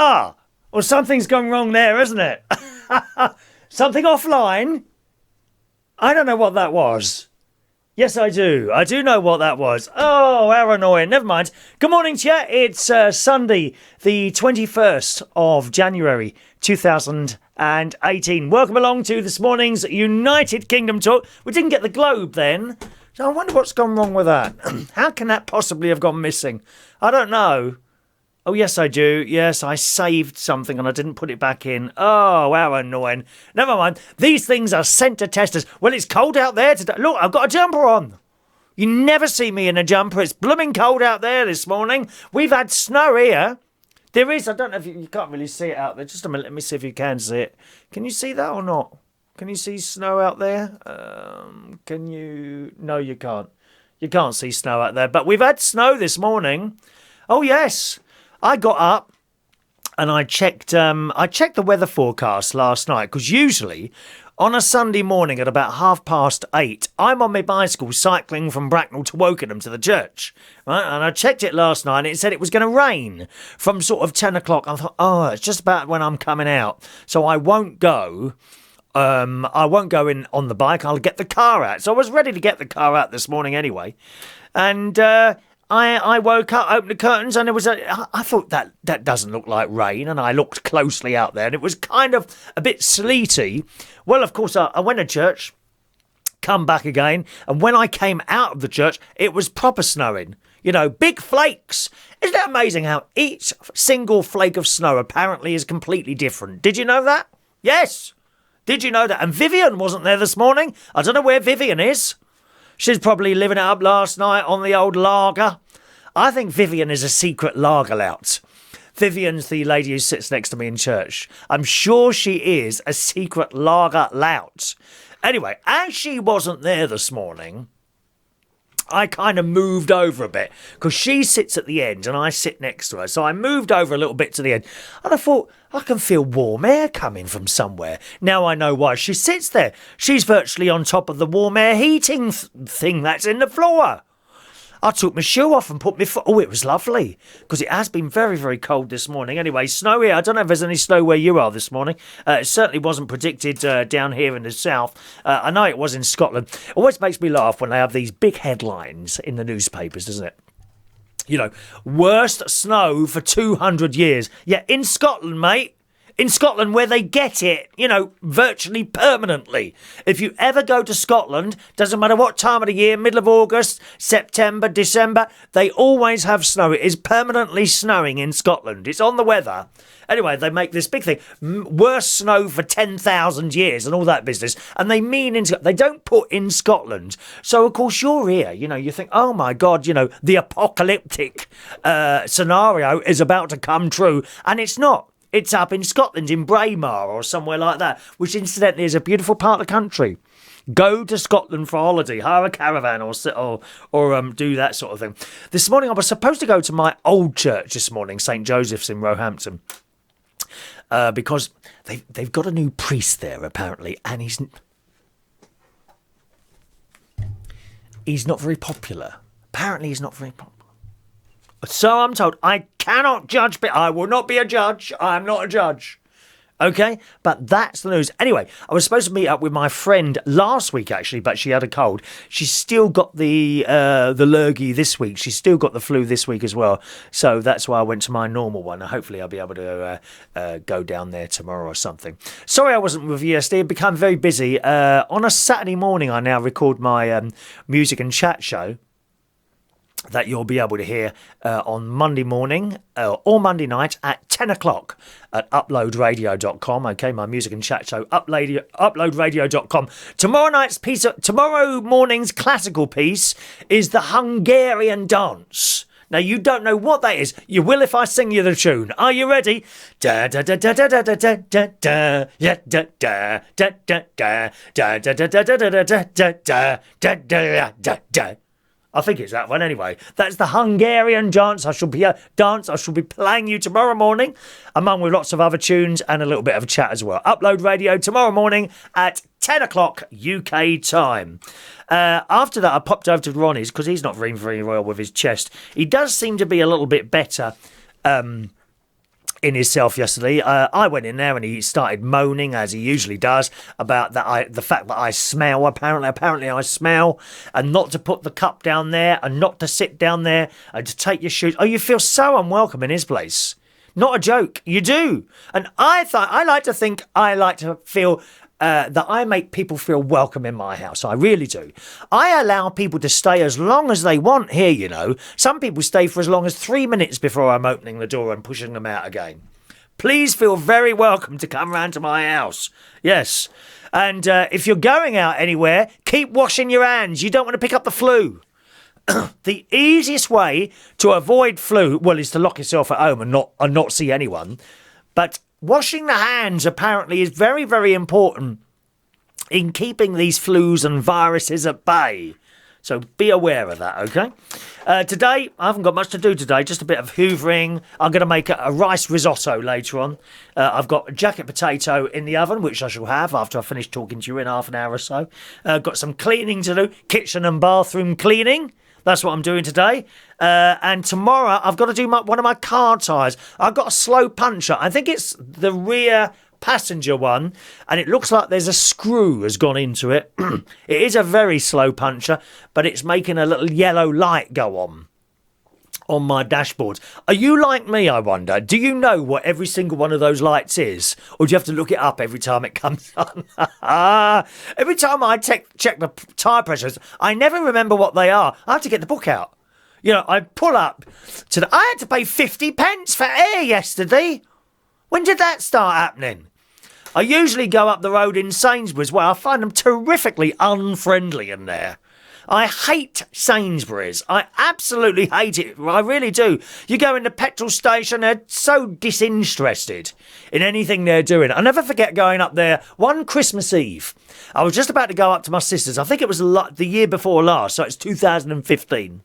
Well, something's gone wrong there, isn't it? Something offline? I don't know what that was. Yes, I do. I do know what that was. Oh, how annoying. Never mind. Good morning to you. It's Sunday, the 21st of January, 2018. Welcome along to this morning's United Kingdom talk. We didn't get the globe then, so I wonder what's gone wrong with that. How can that possibly have gone missing? I don't know. Oh, yes, I do. Yes, I saved something and I didn't put it back in. Oh, how annoying. Never mind. These things are sent to testers. Well, it's cold out there today. Look, I've got a jumper on. You never see me in a jumper. It's blooming cold out there this morning. We've had snow here. There is, I don't know if you can't really see it out there. Just a minute, let me see if you can see it. Can you see that or not? Can you see snow out there? Can you? No, you can't. You can't see snow out there. But we've had snow this morning. Oh, yes. I got up and I checked the weather forecast last night because usually on a Sunday morning at about 8:30, I'm on my bicycle cycling from Bracknell to Wokingham to the church. Right? And I checked it last night and it said it was going to rain from sort of 10 o'clock. I thought, it's just about when I'm coming out. So I won't go. I won't go in on the bike. I'll get the car out. So I was ready to get the car out this morning anyway. And I woke up, opened the curtains, and I thought that doesn't look like rain, and I looked closely out there, and it was kind of a bit sleety. Well, of course, I went to church, come back again, and when I came out of the church, it was proper snowing. You know, big flakes. Isn't it amazing how each single flake of snow apparently is completely different? Did you know that? Yes. Did you know that? And Vivian wasn't there this morning. I don't know where Vivian is. She's probably living it up last night on the old lager. I think Vivian is a secret lager lout. Vivian's the lady who sits next to me in church. I'm sure she is a secret lager lout. Anyway, as she wasn't there this morning, I kind of moved over a bit because she sits at the end and I sit next to her. So I moved over a little bit to the end and I thought, I can feel warm air coming from somewhere. Now I know why she sits there. She's virtually on top of the warm air heating thing that's in the floor. I took my shoe off and put my foot... Oh, it was lovely because it has been very, very cold this morning. Anyway, snow here. I don't know if there's any snow where you are this morning. It certainly wasn't predicted down here in the south. I know it was in Scotland. It always makes me laugh when they have these big headlines in the newspapers, doesn't it? You know, worst snow for 200 years. Yeah, in Scotland, mate. In Scotland, where they get it, you know, virtually permanently. If you ever go to Scotland, doesn't matter what time of the year, middle of August, September, December, they always have snow. It is permanently snowing in Scotland. It's on the weather. Anyway, they make this big thing, worst snow for 10,000 years and all that business. And they mean, they don't put in Scotland. So, of course, you're here, you know, you think, oh, my God, you know, the apocalyptic scenario is about to come true. And it's not. It's up in Scotland, in Braemar or somewhere like that, which incidentally is a beautiful part of the country. Go to Scotland for a holiday, hire a caravan or do that sort of thing. This morning I was supposed to go to my old church this morning, St. Joseph's in Roehampton, because they've got a new priest there apparently, and he's not very popular. Apparently he's not very popular. So I'm told. I cannot judge, but I will not be a judge. I'm not a judge. Okay? But that's the news. Anyway, I was supposed to meet up with my friend last week, actually, but she had a cold. She's still got the lurgy this week. She's still got the flu this week as well. So that's why I went to my normal one. Hopefully I'll be able to go down there tomorrow or something. Sorry I wasn't with you yesterday. I've become very busy. On a Saturday morning, I now record my music and chat show that you'll be able to hear on Monday morning or Monday night at 10 o'clock at uploadradio.com. Okay, my music and chat show, uploadradio.com. Tomorrow morning's classical piece is the Hungarian dance. Now, you don't know what that is. You will if I sing you the tune. Are you ready? Da da da da da da da da da da yeah da da da da da da da da da da da da da da da da da. I think it's that one anyway. That's the Hungarian dance. I shall be playing you tomorrow morning, among with lots of other tunes and a little bit of a chat as well. Upload Radio tomorrow morning at 10 o'clock UK time. After that, I popped over to Ronnie's because he's not very, very well with his chest. He does seem to be a little bit better in himself yesterday. I went in there and he started moaning, as he usually does, about the fact that I smell. Apparently I smell, and not to put the cup down there, and not to sit down there, and to take your shoes. Oh, you feel so unwelcome in his place. Not a joke. You do. And I like to feel that I make people feel welcome in my house. I really do. I allow people to stay as long as they want here, you know. Some people stay for as long as 3 minutes before I'm opening the door and pushing them out again. Please feel very welcome to come round to my house. Yes. And if you're going out anywhere, keep washing your hands. You don't want to pick up the flu. The easiest way to avoid flu, well, is to lock yourself at home and not see anyone. But washing the hands apparently is very, very important in keeping these flus and viruses at bay. So be aware of that, okay? Today, I haven't got much to do today, just a bit of hoovering. I'm going to make a rice risotto later on. I've got a jacket potato in the oven, which I shall have after I finish talking to you in half an hour or so. Got some cleaning to do, kitchen and bathroom cleaning. That's what I'm doing today. And tomorrow, I've got to do one of my car tyres. I've got a slow puncher. I think it's the rear passenger one, and it looks like there's a screw has gone into it. It is a very slow puncher, but it's making a little yellow light go on my dashboard. Are you like me, I wonder? Do you know what every single one of those lights is? Or do you have to look it up every time it comes on? Every time I check the tyre pressures, I never remember what they are. I have to get the book out. You know, I pull up I had to pay 50 pence for air yesterday. When did that start happening? I usually go up the road in Sainsbury's where I find them terrifically unfriendly in there. I hate Sainsbury's. I absolutely hate it. I really do. You go in the petrol station, they're so disinterested in anything they're doing. I never forget going up there one Christmas Eve. I was just about to go up to my sister's. I think it was the year before last, so it's 2015.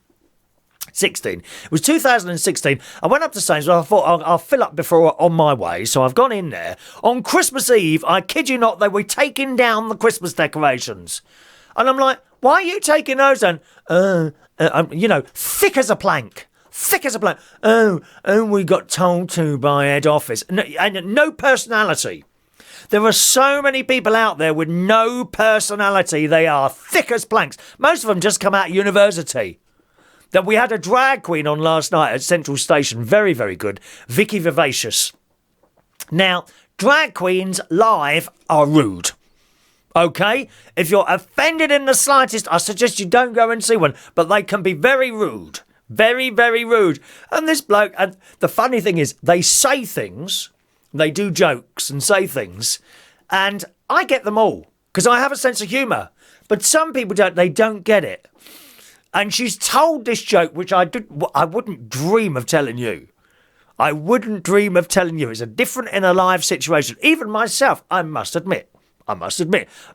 16. It was 2016. I went up to Sainsbury's. I thought I'll fill up before on my way. So I've gone in there. On Christmas Eve, I kid you not, they were taking down the Christmas decorations. And I'm like, why are you taking those down? You know, thick as a plank. Thick as a plank. Oh, we got told to by head office. And no personality. There are so many people out there with no personality. They are thick as planks. Most of them just come out of university. That we had a drag queen on last night at Central Station. Very, very good. Vicky Vivacious. Now, drag queens live are rude. Okay? If you're offended in the slightest, I suggest you don't go and see one. But they can be very rude. Very, very rude. And this bloke, and the funny thing is, they say things, they do jokes and say things, and I get them all, because I have a sense of humour. But some people don't, they don't get it. And she's told this joke, which I wouldn't dream of telling you. I wouldn't dream of telling you. It's a different in a live situation. Even myself, I must admit,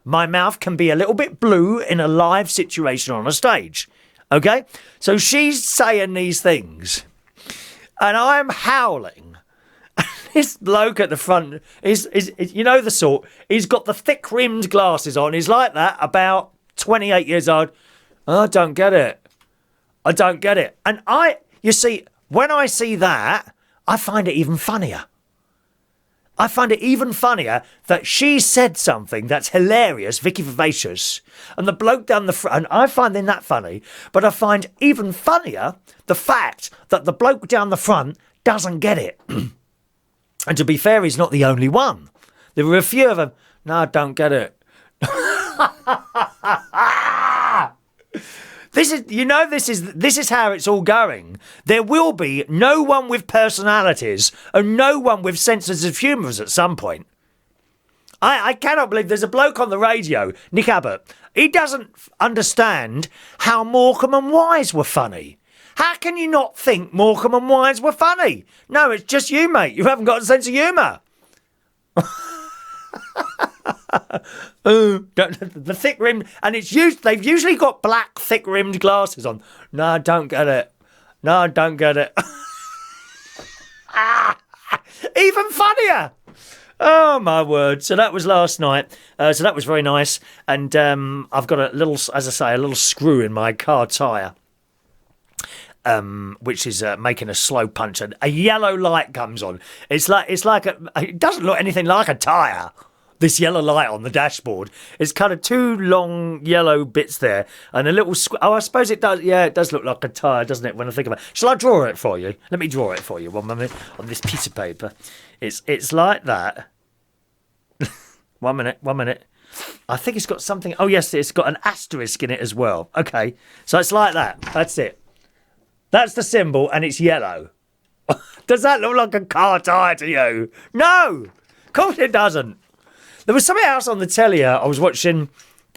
my mouth can be a little bit blue in a live situation on a stage. Okay? So she's saying these things. And I'm howling. This bloke at the front is you know the sort. He's got the thick rimmed glasses on. He's like that, about 28 years old. I don't get it. And you see, when I see that, I find it even funnier. I find it even funnier that she said something that's hilarious, Vicky Vivacious, and the bloke down the front, and I find that funny, but I find even funnier the fact that the bloke down the front doesn't get it. And to be fair, he's not the only one. There were a few of them. No, I don't get it. This is how it's all going. There will be no one with personalities and no one with senses of humour at some point. I cannot believe there's a bloke on the radio, Nick Abbott. He doesn't understand how Morecambe and Wise were funny. How can you not think Morecambe and Wise were funny? No, it's just you, mate. You haven't got a sense of humour. The thick rimmed, and they've usually got black thick rimmed glasses on. No, I don't get it. Even funnier. Oh my word. So that was last night. So that was very nice. And I've got a little screw in my car tyre. which is making a slow punch, and a yellow light comes on. It doesn't look anything like a tyre. This yellow light on the dashboard. It's kind of two long yellow bits there, and a little. I suppose it does. Yeah, it does look like a tyre, doesn't it? When I think about it, shall I draw it for you? Let me draw it for you. 1 minute on this piece of paper. It's like that. 1 minute. 1 minute. I think it's got something. Oh yes, it's got an asterisk in it as well. Okay, so it's like that. That's it. That's the symbol, and it's yellow. Does that look like a car tyre to you? No, of course it doesn't. There was something else on the telly. I was watching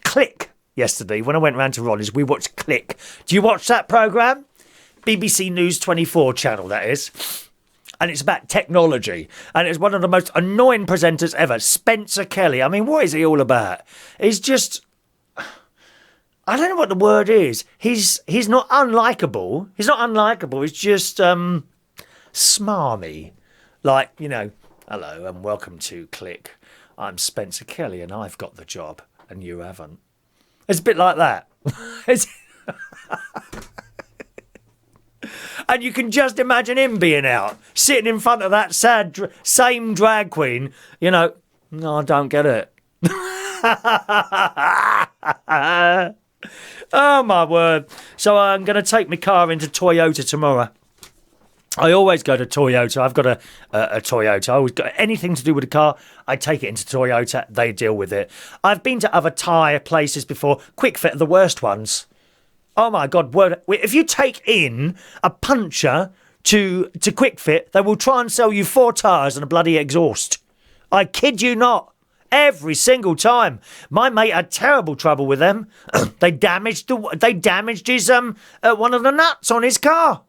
Kwik yesterday when I went round to Ronnie's. We watched Kwik. Do you watch that programme? BBC News 24 channel, that is. And it's about technology. And it's one of the most annoying presenters ever. Spencer Kelly. I mean, what is he all about? He's just... I don't know what the word is. He's not unlikable. He's not unlikable. He's just smarmy. Like, you know, hello and welcome to Kwik. I'm Spencer Kelly and I've got the job and you haven't. It's a bit like that. And you can just imagine him being out, sitting in front of that same drag queen, you know, no, I don't get it. Oh, my word. So I'm going to take my car into Toyota tomorrow. I always go to Toyota. I've got a Toyota. I always got anything to do with a car, I take it into Toyota. They deal with it. I've been to other tyre places before. Kwik Fit are the worst ones. Oh, my God. If you take in a puncher to Kwik Fit, they will try and sell you 4 tyres and a bloody exhaust. I kid you not. Every single time. My mate had terrible trouble with them. They damaged his one of the nuts on his car.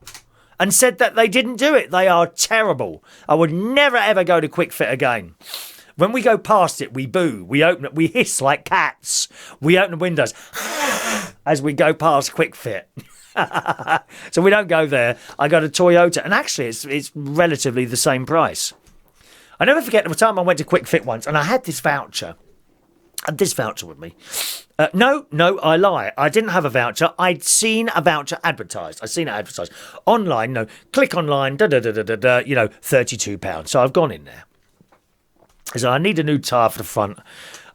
And said that they didn't do it. They are terrible. I would never ever go to Kwik Fit again. When we go past it, we boo. We open it. We hiss like cats. We open the windows as we go past Kwik Fit. So we don't go there. I go to Toyota, and actually, it's relatively the same price. I never forget the time I went to Kwik Fit once, and I had this voucher. I had this voucher with me. No, I lie. I didn't have a voucher. I'd seen a voucher advertised. Online, no. Click online, you know, £32. So I've gone in there. So I need a new tyre for the front.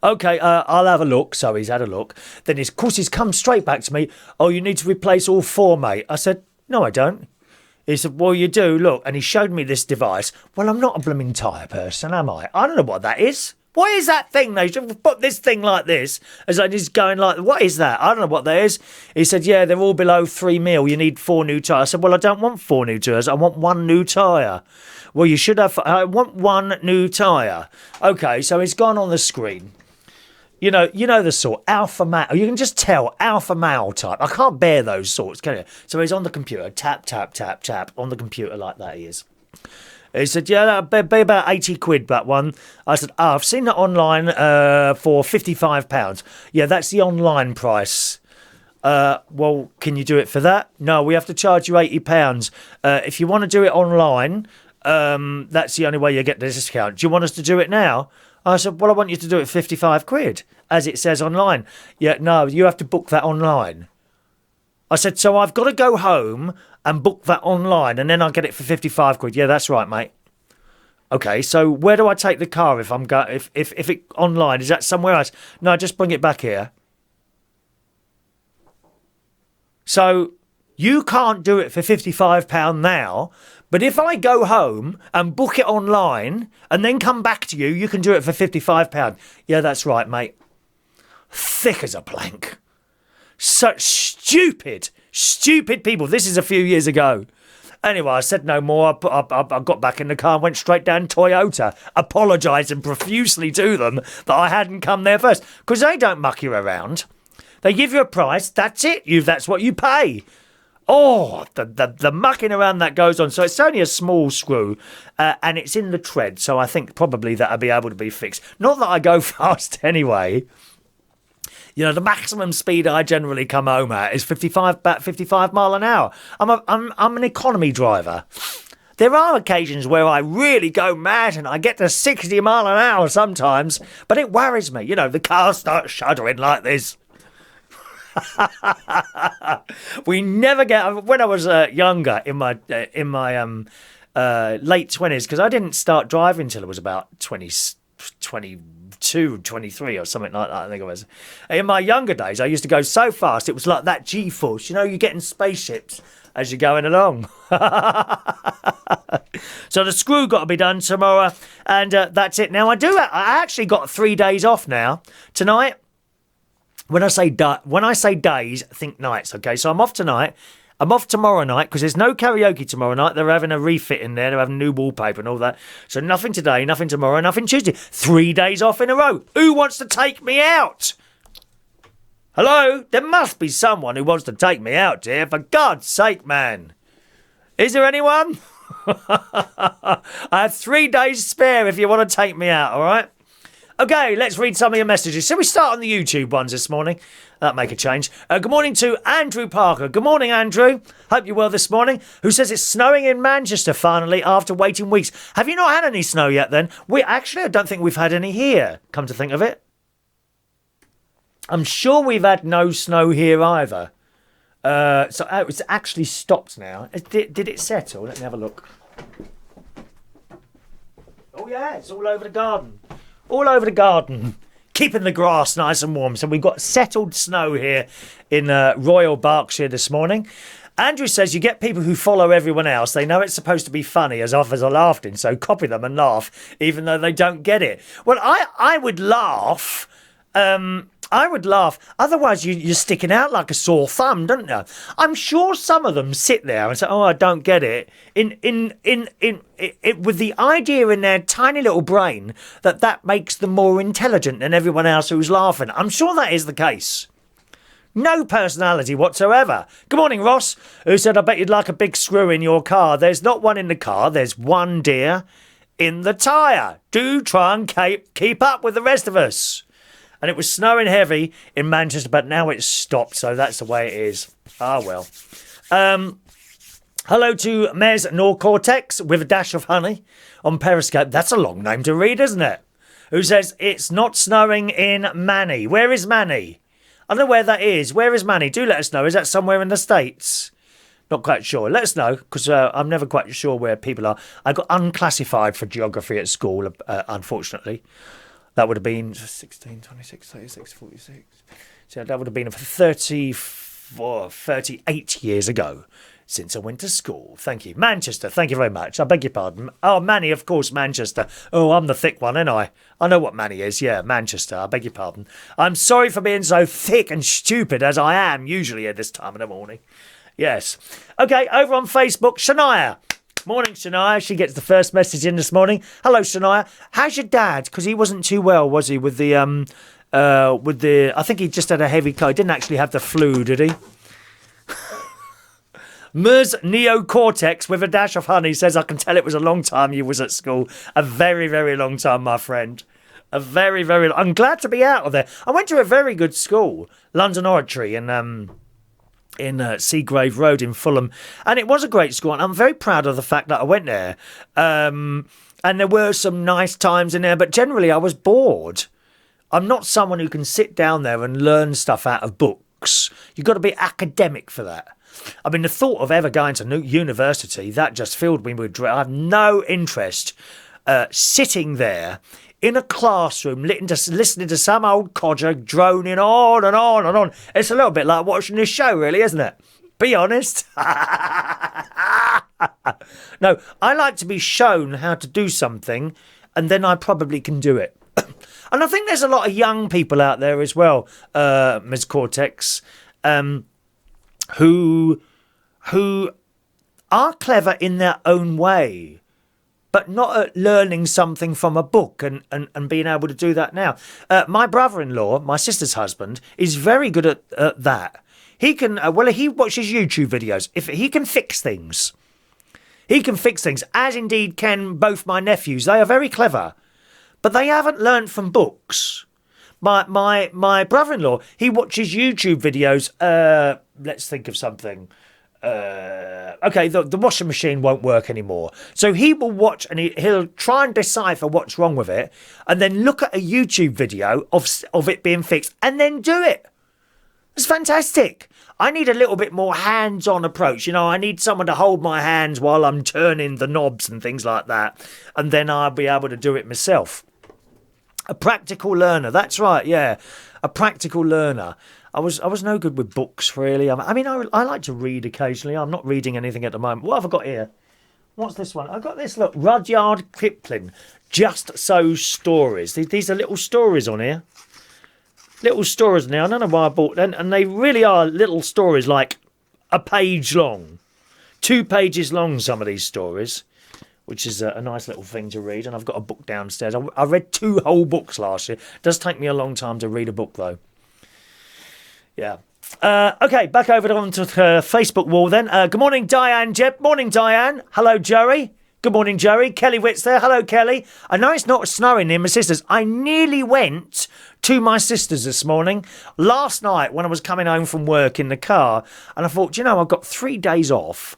Okay, I'll have a look. So he's had a look. Then, of course, he's come straight back to me. Oh, you need to replace all 4, mate. I said, no, I don't. He said, well, you do, look. And he showed me this device. Well, I'm not a blooming tyre person, am I? I don't know what that is. What is that thing? They should put this thing like this, as I just going like, what is that? I don't know what that is. He said, yeah, they're all below 3 mil. You need 4 new tyres. I said, well, I don't want 4 new tyres. I want 1 new tyre. Well, you should have, I want 1 new tyre. Okay, so it's gone on the screen. You know the sort, alpha male. You can just tell, alpha male type. I can't bear those sorts, can you? So he's on the computer, tap, tap, tap, tap, on the computer like that he is. He said, yeah, that'll be about 80 quid, that one. I said, I've seen that online for £55. Yeah, that's the online price. Well, can you do it for that? No, we have to charge you £80. If you want to do it online, that's the only way you get the discount. Do you want us to do it now? I said, well, I want you to do it for 55 quid, as it says online. Yeah, no, you have to book that online. I said, so I've got to go home and book that online, and then I'll get it for 55 quid. Yeah, that's right, mate. Okay, so where do I take the car if I'm if it online? Is that somewhere else? No, just bring it back here. So you can't do it for £55 now, but if I go home and book it online and then come back to you, you can do it for £55. Yeah, that's right, mate. Thick as a plank. Such stupid people. This is a few years ago. Anyway, I said no more. I got back in the car and went straight down Toyota, apologising profusely to them that I hadn't come there first. Because they don't muck you around. They give you a price, that's it. That's what you pay. Oh, the mucking around that goes on. So it's only a small screw and it's in the tread. So I think probably that'll be able to be fixed. Not that I go fast anyway. You know, the maximum speed I generally come home at is about 55 mile an hour. I'm an economy driver. There are occasions where I really go mad and I get to 60 mile an hour sometimes, but it worries me. You know, the car starts shuddering like this. We never get. When I was younger, in my late 20s, because I didn't start driving until I was about 22, 23 or something like that, I think it was. In my younger days, I used to go so fast, it was like that G-force. You know, you get in spaceships as you're going along. So the screw got to be done tomorrow, and that's it. Now, I actually got 3 days off now. Tonight, when I say days, think nights, okay? So I'm off tonight. I'm off tomorrow night because there's no karaoke tomorrow night. They're having a refit in there. They're having new wallpaper and all that. So nothing today, nothing tomorrow, nothing Tuesday. 3 days off in a row. Who wants to take me out? Hello? There must be someone who wants to take me out, dear. For God's sake, man. Is there anyone? I have 3 days spare if you want to take me out, all right? Okay, let's read some of your messages. So we start on the YouTube ones this morning. That'll make a change. Good morning to Andrew Parker. Good morning, Andrew. Hope you're well this morning. Who says it's snowing in Manchester finally after waiting weeks. Have you not had any snow yet then? I don't think we've had any here, come to think of it. I'm sure we've had no snow here either. It's actually stopped now. Did it settle? Let me have a look. Oh yeah, it's all over the garden. All over the garden, keeping the grass nice and warm. So we've got settled snow here in Royal Berkshire this morning. Andrew says you get people who follow everyone else. They know it's supposed to be funny, as others are laughing, so copy them and laugh, even though they don't get it. Well, I would laugh. I would laugh. Otherwise, you're sticking out like a sore thumb, don't you? I'm sure some of them sit there and say, "Oh, I don't get it." With the idea in their tiny little brain that makes them more intelligent than everyone else who's laughing. I'm sure that is the case. No personality whatsoever. Good morning, Ross, who said, "I bet you'd like a big screw in your car." There's not one in the car. There's one, dear, in the tyre. Do try and keep up with the rest of us. And it was snowing heavy in Manchester, but now it's stopped, so that's the way it is. Ah, well. Hello to Mez Norcortex with a dash of honey on Periscope. That's a long name to read, isn't it? Who says, it's not snowing in Manny. Where is Manny? I don't know where that is. Where is Manny? Do let us know. Is that somewhere in the States? Not quite sure. Let us know, because I'm never quite sure where people are. I got unclassified for geography at school, unfortunately. That would have been 16, 26, 36, 46. So that would have been 38 years ago since I went to school. Thank you. Manchester, thank you very much. I beg your pardon. Oh, Manny, of course, Manchester. Oh, I'm the thick one, ain't I? I know what Manny is. Yeah, Manchester. I beg your pardon. I'm sorry for being so thick and stupid as I am usually at this time of the morning. Yes. Okay, over on Facebook, Shania. Morning, Shania. She gets the first message in this morning. Hello, Shania. How's your dad? Because he wasn't too well, was he? With the I think he just had a heavy cold. He didn't actually have the flu, did he? Ms. Neocortex with a dash of honey says, I can tell it was a long time you was at school. A very, very long time, my friend. A very, very. I'm glad to be out of there. I went to a very good school, London Oratory, in Seagrave Road in Fulham, and it was a great school, and I'm very proud of the fact that I went there, and there were some nice times in there, but generally I was bored. I'm not someone who can sit down there and learn stuff out of books. You've got to be academic for that. I mean, the thought of ever going to university, that just filled me with dread. I have no interest sitting there in a classroom, listening to some old codger droning on and on and on. It's a little bit like watching this show, really, isn't it? Be honest. No, I like to be shown how to do something, and then I probably can do it. And I think there's a lot of young people out there as well, Ms. Cortex, who are clever in their own way, but not at learning something from a book and being able to do that now. My brother-in-law, my sister's husband, is very good at that. He can, he watches YouTube videos. If he can fix things. He can fix things, as indeed can both my nephews. They are very clever, but they haven't learned from books. My brother-in-law, he watches YouTube videos. Let's think of something. Okay, the washing machine won't work anymore. So he will watch and he'll try and decipher what's wrong with it, and then look at a YouTube video of it being fixed and then do it. It's fantastic. I need a little bit more hands-on approach. You know, I need someone to hold my hands while I'm turning the knobs and things like that. And then I'll be able to do it myself. A practical learner. That's right, yeah. A practical learner. I was no good with books, really. I mean, I like to read occasionally. I'm not reading anything at the moment. What have I got here? What's this one? I've got this, look. Rudyard Kipling. Just So Stories. These are little stories on here. Little stories now. I don't know why I bought them. And they really are little stories, like a page long. 2 pages long, some of these stories. Which is a nice little thing to read. And I've got a book downstairs. I read 2 whole books last year. It does take me a long time to read a book, though. Yeah. Okay, back over onto the Facebook wall then. Good morning, Diane Jeb. Morning, Diane. Hello, Joey. Good morning, Joey. Kelly Witt's there. Hello, Kelly. I know it's not snowing near my sister's. I nearly went to my sister's this morning. Last night when I was coming home from work in the car, and I thought, you know, I've got 3 days off.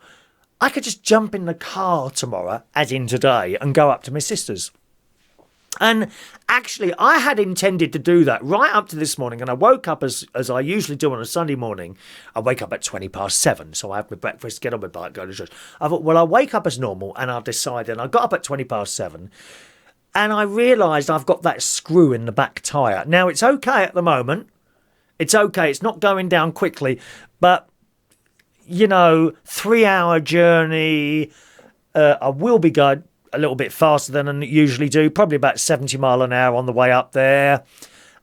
I could just jump in the car tomorrow, as in today, and go up to my sister's. And actually, I had intended to do that right up to this morning, and I woke up as I usually do on a Sunday morning. I wake up at 7:20, so I have my breakfast, get on my bike, go to church. I thought, well, I'll wake up as normal, and I'll decide. And I got up at 7:20, and I realised I've got that screw in the back tyre. Now, it's okay at the moment. It's okay. It's not going down quickly, but, you know, 3-hour journey, I will be going a little bit faster than I usually do, probably about 70 mile an hour on the way up there.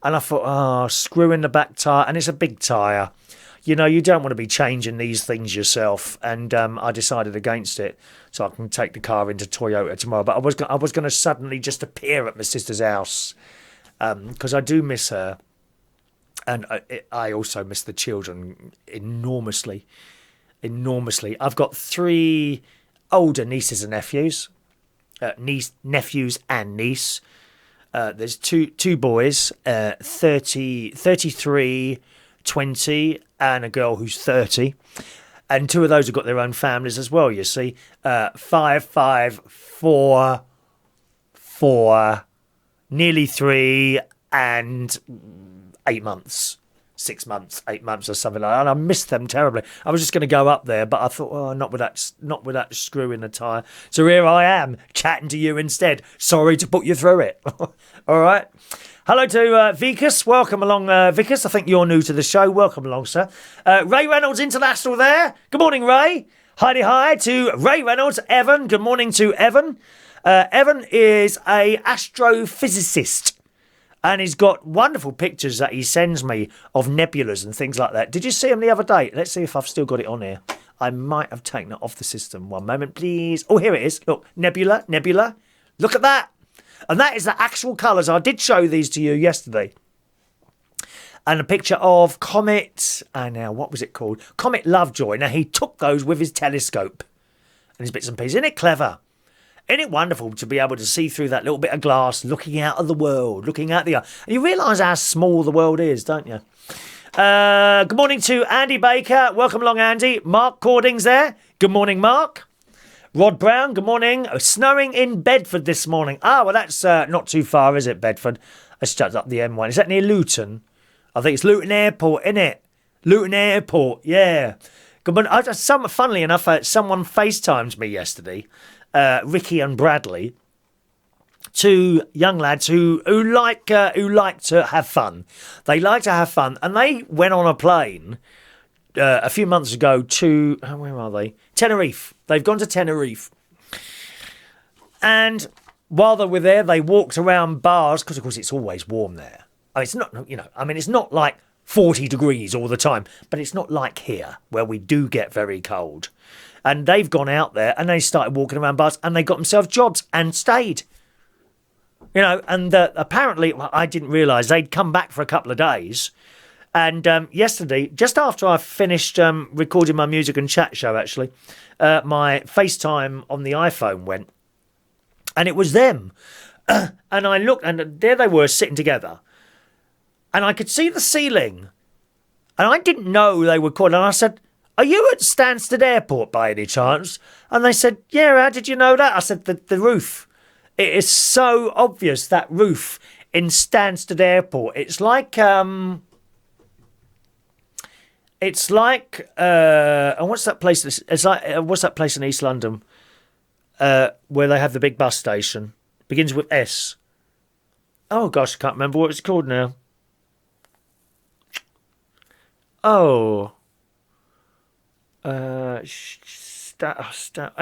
And I thought, screw in the back tyre, and it's a big tyre. You know, you don't want to be changing these things yourself. And I decided against it, so I can take the car into Toyota tomorrow. But I was going to suddenly just appear at my sister's house because I do miss her, and I also miss the children enormously. I've got 3 older nieces and nephews. Nephews and niece. There's two boys, 33, 20, and a girl who's 30. And 2 of those have got their own families as well, you see. 5, 4, nearly 3, and 8 months. 6 months, 8 months or something like that. And I missed them terribly. I was just going to go up there, but I thought, not with that screw in the tyre. So here I am, chatting to you instead. Sorry to put you through it. All right. Hello to Vicus. Welcome along, Vicus. I think you're new to the show. Welcome along, sir. Ray Reynolds International there. Good morning, Ray. Hi to Ray Reynolds. Evan. Good morning to Evan. Evan is a astrophysicist. And he's got wonderful pictures that he sends me of nebulas and things like that. Did you see him the other day? Let's see if I've still got it on here. I might have taken it off the system. One moment, please. Oh, here it is. Look, nebula. Look at that. And that is the actual colours. I did show these to you yesterday. And a picture of Comet, now what was it called? Comet Lovejoy. Now, he took those with his telescope and his bits and pieces. Isn't it clever? Isn't it wonderful to be able to see through that little bit of glass, looking out of the world, looking out the eye? You realise how small the world is, don't you? Good morning to Andy Baker. Welcome along, Andy. Mark Cording's there. Good morning, Mark. Rod Brown, good morning. Snowing in Bedford this morning. Well, that's not too far, is it, Bedford? It's just up the M1. Is that near Luton? I think it's Luton Airport, isn't it? Luton Airport, yeah. Good morning. Funnily enough, someone FaceTimed me yesterday. Ricky and Bradley, 2 young lads who like to have fun. They like to have fun, and they went on a plane a few months ago to where are they? Tenerife. They've gone to Tenerife, and while they were there, they walked around bars because, of course, it's always warm there. It's not, it's not like 40 degrees all the time, but it's not like here where we do get very cold. And they've gone out there and they started walking around bars and they got themselves jobs and stayed. And apparently, I didn't realise, they'd come back for a couple of days. And yesterday, just after I finished recording my music and chat show, actually, my FaceTime on the iPhone went. And it was them. And I looked, and there they were sitting together. And I could see the ceiling. And I didn't know they were called. And I said, "Are you at Stansted Airport by any chance?" And they said, "Yeah, how did you know that?" I said, the roof. It is so obvious, that roof in Stansted Airport. It's like, It's like, and what's that place? It's like, what's that place in East London where they have the big bus station? Begins with S. Oh gosh, I can't remember what it's called now. Oh. Anyway, Stansted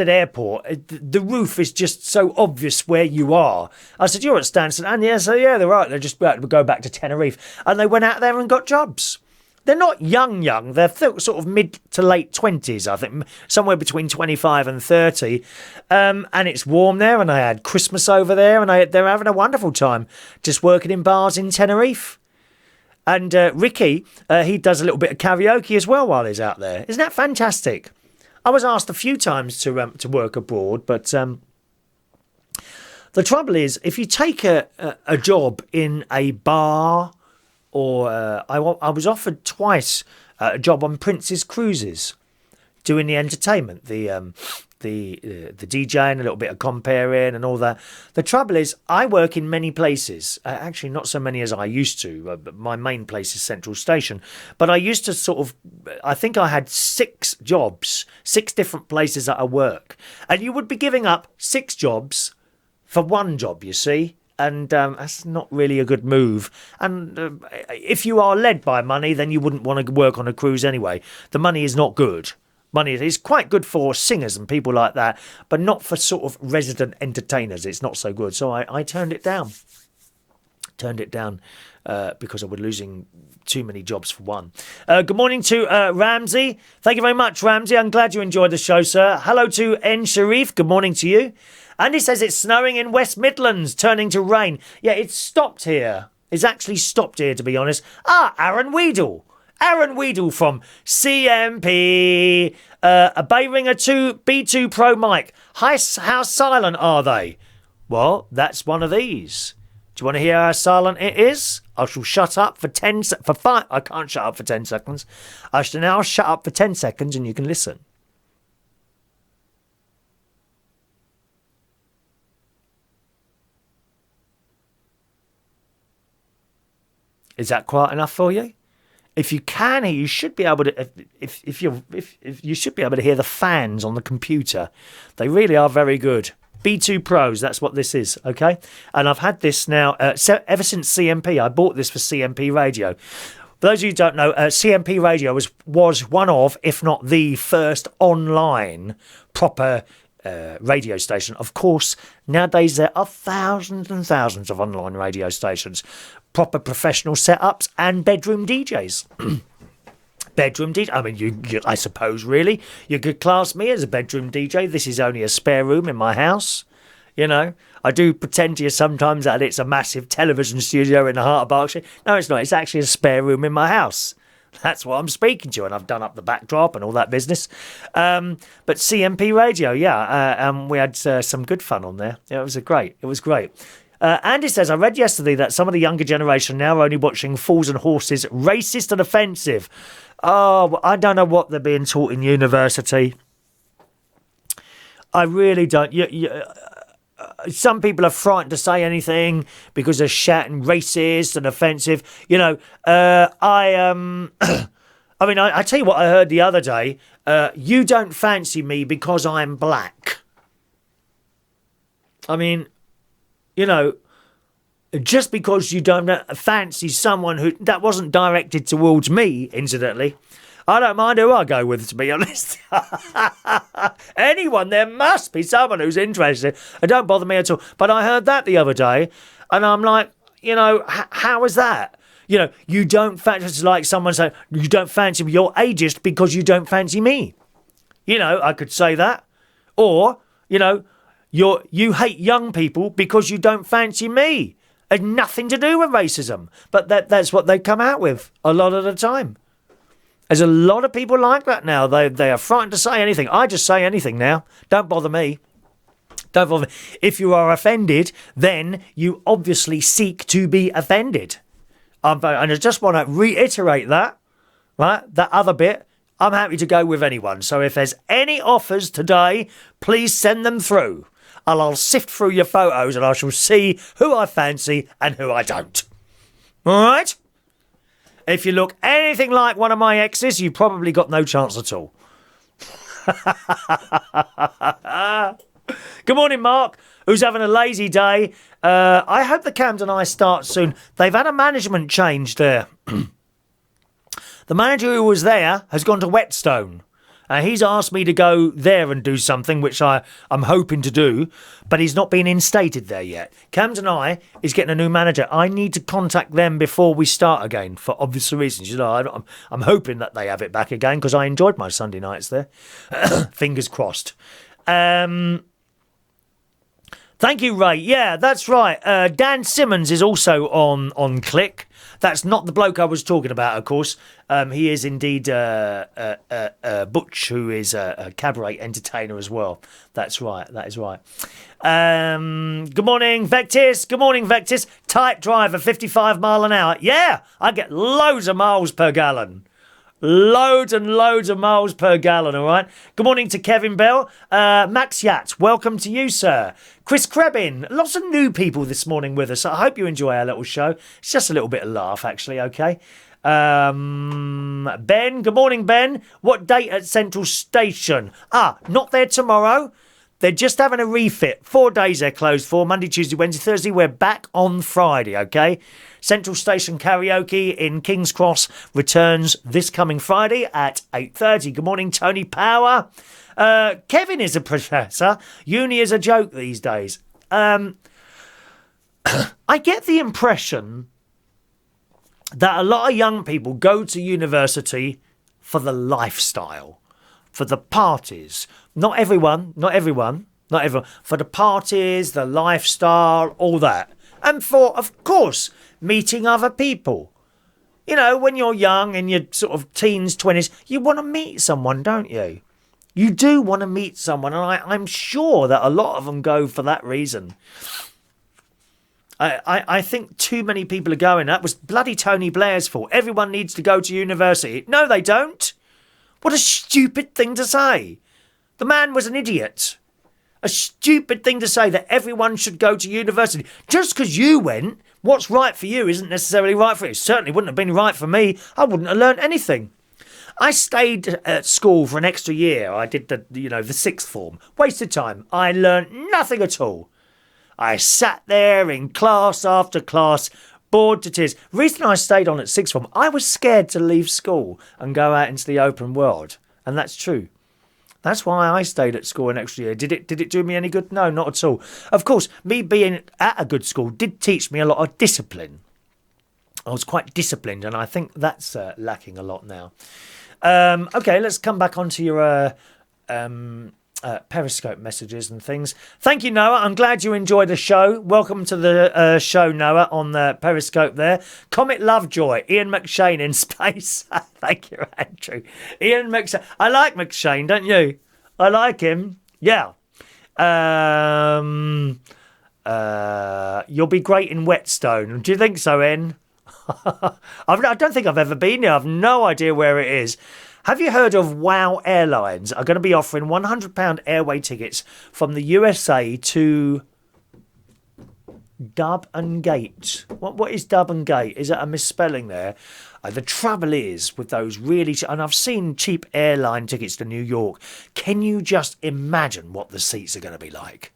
Airport. The roof is just so obvious where you are. I said, "You're at Stansted," and yeah, so yeah, they're right. They're just about to go back to Tenerife, and they went out there and got jobs. They're not young. They're sort of mid to late 20s, I think, somewhere between 25 and 30. And it's warm there, and I had Christmas over there, and they're having a wonderful time just working in bars in Tenerife. And Ricky, he does a little bit of karaoke as well while he's out there. Isn't that fantastic? I was asked a few times to work abroad, but the trouble is, if you take a job in a bar, or I was offered twice a job on Prince's Cruises, doing the entertainment, the DJing, a little bit of comparing and all that. The trouble is, I work in many places. Actually, not so many as I used to. My main place is Central Station. But I used to I think I had 6 jobs, 6 different places that I work. And you would be giving up 6 jobs for 1 job, you see. And that's not really a good move. And if you are led by money, then you wouldn't want to work on a cruise anyway. The money is not good. Money is quite good for singers and people like that, but not for sort of resident entertainers. It's not so good. So I turned it down. Because I was losing too many jobs for one. Good morning to Ramsey. Thank you very much, Ramsey. I'm glad you enjoyed the show, sir. Hello to N. Sharif. Good morning to you. Andy says it's snowing in West Midlands, turning to rain. Yeah, it's stopped here. It's actually stopped here, to be honest. Aaron Weedle. Aaron Weedle from CMP. A Bayringer 2 B2 Pro mic. How silent are they? Well, that's one of these. Do you want to hear how silent it is? I shall shut up for 10 for 5. I can't shut up for 10 seconds. I shall now shut up for 10 seconds and you can listen. Is that quiet enough for you? If you can hear, you should be able to. If you should be able to hear the fans on the computer. They really are very good. B2 Pros, that's what this is, okay? And I've had this now ever since CMP. I bought this for CMP Radio. For those of you who don't know, CMP Radio was one of, if not the first online proper radio station. Of course, nowadays there are thousands and thousands of online radio stations, proper professional setups and bedroom DJs. Bedroom DJ. I mean, I suppose, really, you could class me as a bedroom DJ. This is only a spare room in my house. You know, I do pretend to you sometimes that it's a massive television studio in the heart of Berkshire. No, it's not. It's actually a spare room in my house. That's what I'm speaking to, and I've done up the backdrop and all that business. But CMP Radio, yeah, we had some good fun on there. Yeah, it was great. Andy says, I read yesterday that some of the younger generation now are only watching Fools and Horses, racist and offensive. Oh, I don't know what they're being taught in university. I really don't. Some people are frightened to say anything because they're shouting racist and offensive. You know, I mean, I tell you what I heard the other day. You don't fancy me because I'm black. I mean, you know, just because you don't fancy someone who... That wasn't directed towards me, incidentally. I don't mind who I go with, to be honest. Anyone, there must be someone who's interested. It don't bother me at all. But I heard that the other day, and I'm like, you know, how is that? You know, you don't fancy... It's like someone saying, you don't fancy me, you're ageist because you don't fancy me. You know, I could say that. Or, you know, you hate young people because you don't fancy me. It had nothing to do with racism. But that's what they come out with a lot of the time. There's a lot of people like that now. They are frightened to say anything. I just say anything now. Don't bother me. Don't bother me. If you are offended, then you obviously seek to be offended. And I just want to reiterate that, right? That other bit. I'm happy to go with anyone. So if there's any offers today, please send them through. And I'll sift through your photos and I shall see who I fancy and who I don't. All right? If you look anything like one of my exes, you've probably got no chance at all. Good morning, Mark, who's having a lazy day. I hope the Camden Eye start soon. They've had a management change there. The manager who was there has gone to Whetstone. He's asked me to go there and do something, which I'm hoping to do, but he's not been instated there yet. Camden Eye is getting a new manager. I need to contact them before we start again, for obvious reasons. You know, I'm hoping that they have it back again, because I enjoyed my Sunday nights there. Fingers crossed. Thank you, Ray. Yeah, that's right. Dan Simmons is also on Kwik. That's not the bloke I was talking about, of course. He is indeed Butch, who is a cabaret entertainer as well. That's right. That is right. Good morning, Vectis. Good morning, Vectis. Tight driver, 55 mile an hour. Yeah, I get loads of miles per gallon. Loads and loads of miles per gallon, all right? Good morning to Kevin Bell. Max Yatt, welcome to you, sir. Chris Krebin, lots of new people this morning with us. I hope you enjoy our little show. It's just a little bit of laugh, actually, okay? Ben, good morning, Ben. What date at Central Station? Not there tomorrow. They're just having a refit. 4 days they're closed for. Monday, Tuesday, Wednesday, Thursday. We're back on Friday, okay? Central Station Karaoke in King's Cross returns this coming Friday at 8:30. Good morning, Tony Power. Kevin is a professor. Uni is a joke these days. I get the impression that a lot of young people go to university for the lifestyle, for the parties. Not everyone. For the parties, the lifestyle, all that. And for, of course, meeting other people. You know, when you're young, in your sort of teens, 20s, you want to meet someone, don't you? You do want to meet someone, and I'm sure that a lot of them go for that reason. I think too many people are going. That was bloody Tony Blair's fault. Everyone needs to go to university. No, they don't. What a stupid thing to say. The man was an idiot. A stupid thing to say that everyone should go to university. Just because you went, what's right for you isn't necessarily right for you. It certainly wouldn't have been right for me. I wouldn't have learnt anything. I stayed at school for an extra year. I did the sixth form. Wasted time. I learnt nothing at all. I sat there in class after class, bored to tears. The reason I stayed on at sixth form, I was scared to leave school and go out into the open world. And that's true. That's why I stayed at school an extra year. Did it do me any good? No, not at all. Of course, me being at a good school did teach me a lot of discipline. I was quite disciplined, and I think that's lacking a lot now. Okay, let's come back onto your Periscope messages and things. Thank you, Noah. I'm glad you enjoyed the show. Welcome to the show, Noah, on the Periscope there. Comet Lovejoy, Ian McShane in space. Thank you, Andrew. Ian McShane. I like McShane, don't you? I like him. Yeah. You'll be great in Whetstone. Do you think so, Ian? I don't think I've ever been there. I've no idea where it is. Have you heard of WOW Airlines? Are going to be offering £100 airway tickets from the USA to Dub and Gate. What is Dub and Gate? Is that a misspelling there? The trouble is with those really... and I've seen cheap airline tickets to New York. Can you just imagine what the seats are going to be like?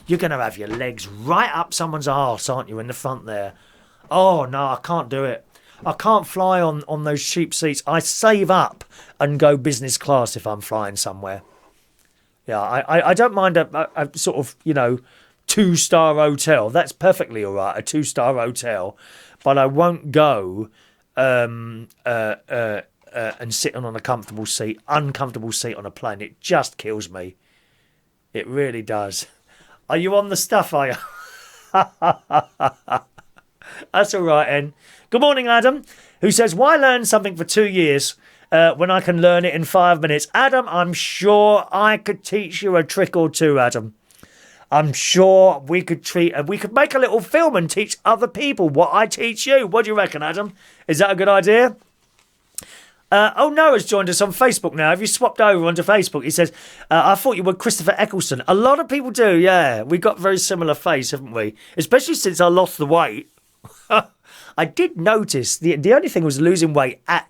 You're going to have your legs right up someone's arse, aren't you, in the front there? Oh, no, I can't do it. I can't fly on those cheap seats. I save up and go business class if I'm flying somewhere. Yeah, I don't mind a sort of, 2-star hotel. That's perfectly all right, a 2-star hotel. But I won't go and sit on a uncomfortable seat on a plane. It just kills me. It really does. Are you on the stuff, are you? That's all right, En. Good morning, Adam, who says, why learn something for 2 years when I can learn it in 5 minutes? Adam, I'm sure I could teach you a trick or two, Adam. I'm sure we could make a little film and teach other people what I teach you. What do you reckon, Adam? Is that a good idea? Noah's joined us on Facebook now. Have you swapped over onto Facebook? He says, I thought you were Christopher Eccleston. A lot of people do, yeah. We've got a very similar face, haven't we? Especially since I lost the weight. I did notice the only thing was losing weight at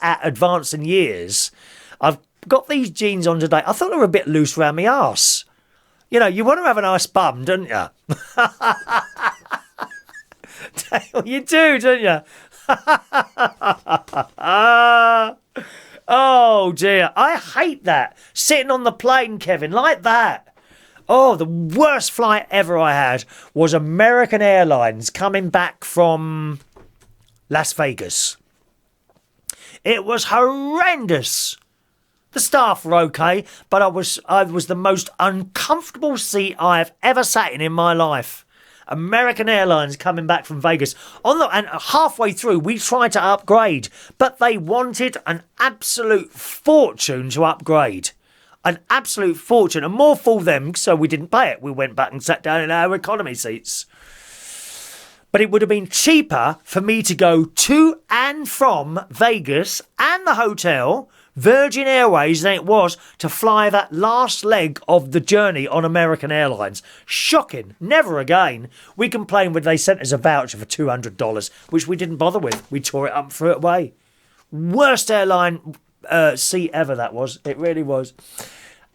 advancing years. I've got these jeans on today. I thought they were a bit loose around my arse. You know, you want to have a nice bum, don't you? You do, don't you? Oh, dear. I hate that. Sitting on the plane, Kevin, like that. Oh, the worst flight ever I had was Ameican Airlines coming back from Las Vegas. It was horrendous. The staff were okay, but I was the most uncomfortable seat I have ever sat in my life. Ameican Airlines coming back from Vegas. And halfway through, we tried to upgrade, but they wanted an absolute fortune to upgrade. An absolute fortune. And more fool them, so we didn't pay it. We went back and sat down in our economy seats. But it would have been cheaper for me to go to and from Vegas and the hotel, Virgin Airways, than it was to fly that last leg of the journey on Ameican Airlines. Shocking. Never again. We complained when they sent us a voucher for $200, which we didn't bother with. We tore it up and threw it away. Worst airline seat ever, that was. It really was.